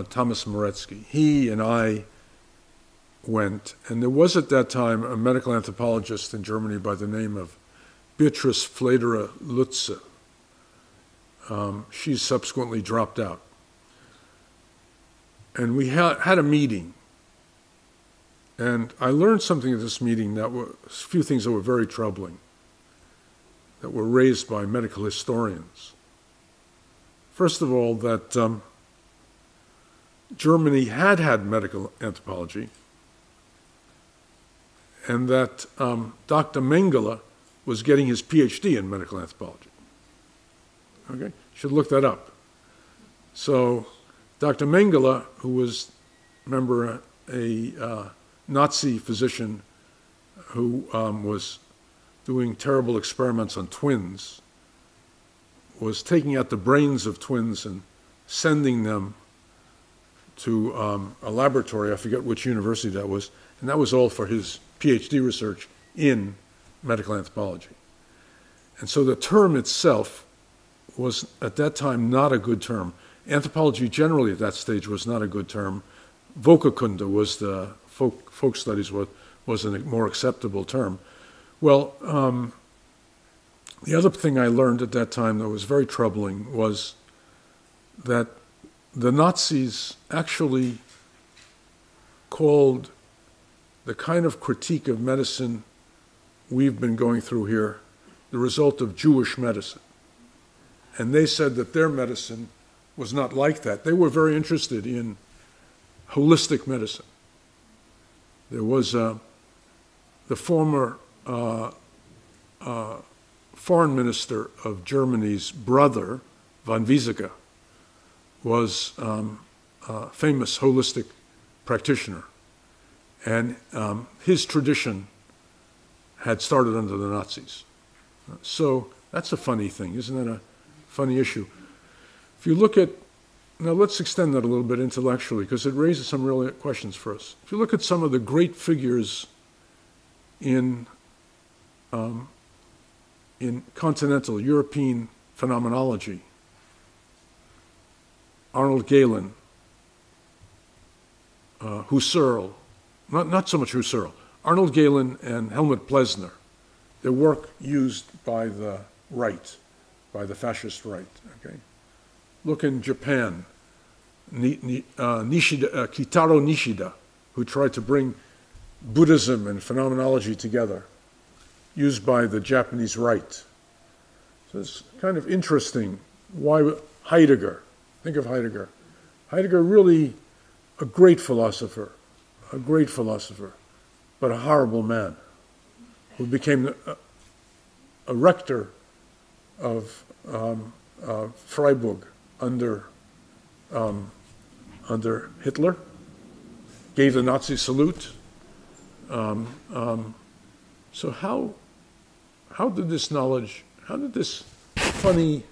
Thomas Moretzky, he and I went, and there was at that time a medical anthropologist in Germany by the name of Beatrice Flederer Lutze. She subsequently dropped out. And we had a meeting. And I learned something at this meeting that were a few things that were very troubling, that were raised by medical historians. First of all, that Germany had medical anthropology, and that Dr. Mengele was getting his PhD in medical anthropology. Okay, you should look that up. So Dr. Mengele, who was, remember, a Nazi physician who was doing terrible experiments on twins, was taking out the brains of twins and sending them to a laboratory, I forget which university that was, and that was all for his PhD research in medical anthropology. And so the term itself was, at that time, not a good term. Anthropology generally at that stage was not a good term. Völkerkunde was the folk studies was a more acceptable term. Well, the other thing I learned at that time that was very troubling was that the Nazis actually called the kind of critique of medicine we've been going through here the result of Jewish medicine. And they said that their medicine was not like that. They were very interested in holistic medicine. There was the former foreign minister of Germany's brother, von Wieseke, was a famous holistic practitioner. And his tradition had started under the Nazis. So that's a funny thing, isn't that a funny issue? If you look at, now let's extend that a little bit intellectually, because it raises some real questions for us. If you look at some of the great figures in continental European phenomenology, Arnold Galen, Husserl, not so much Husserl, Arnold Galen and Helmut Plessner, their work used by the right, by the fascist right. Okay, look in Japan, Kitaro Nishida, who tried to bring Buddhism and phenomenology together, used by the Japanese right. So it's kind of interesting. Why Heidegger? Think of Heidegger. Heidegger really a great philosopher, but a horrible man who became a rector of Freiburg under Hitler, gave the Nazi salute. So how did this knowledge, how did this funny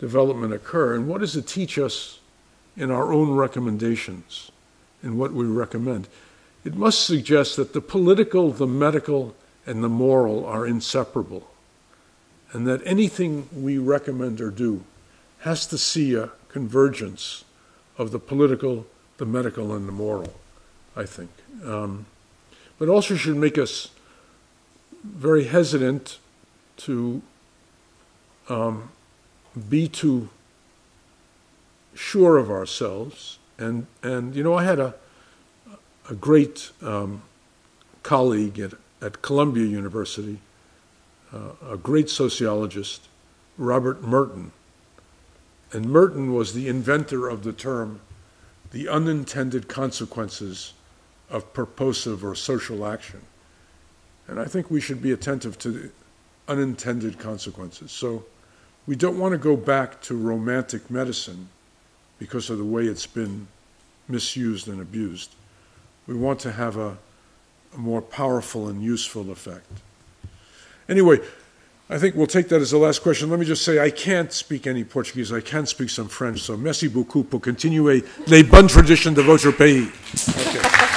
development occur, and what does it teach us in our own recommendations, in what we recommend? It must suggest that the political, the medical, and the moral are inseparable, and that anything we recommend or do has to see a convergence of the political, the medical, and the moral, I think. But also should make us very hesitant to be too sure of ourselves. And you know, I had a great colleague at Columbia University, a great sociologist, Robert Merton, And Merton was the inventor of the term, the unintended consequences of purposive or social action. And I think we should be attentive to the unintended consequences. So we don't want to go back to romantic medicine because of the way it's been misused and abused. We want to have a more powerful and useful effect. Anyway, I think we'll take that as the last question. Let me just say I can't speak any Portuguese. I can speak some French. So merci beaucoup pour continuer les bonnes traditions de votre pays. Okay.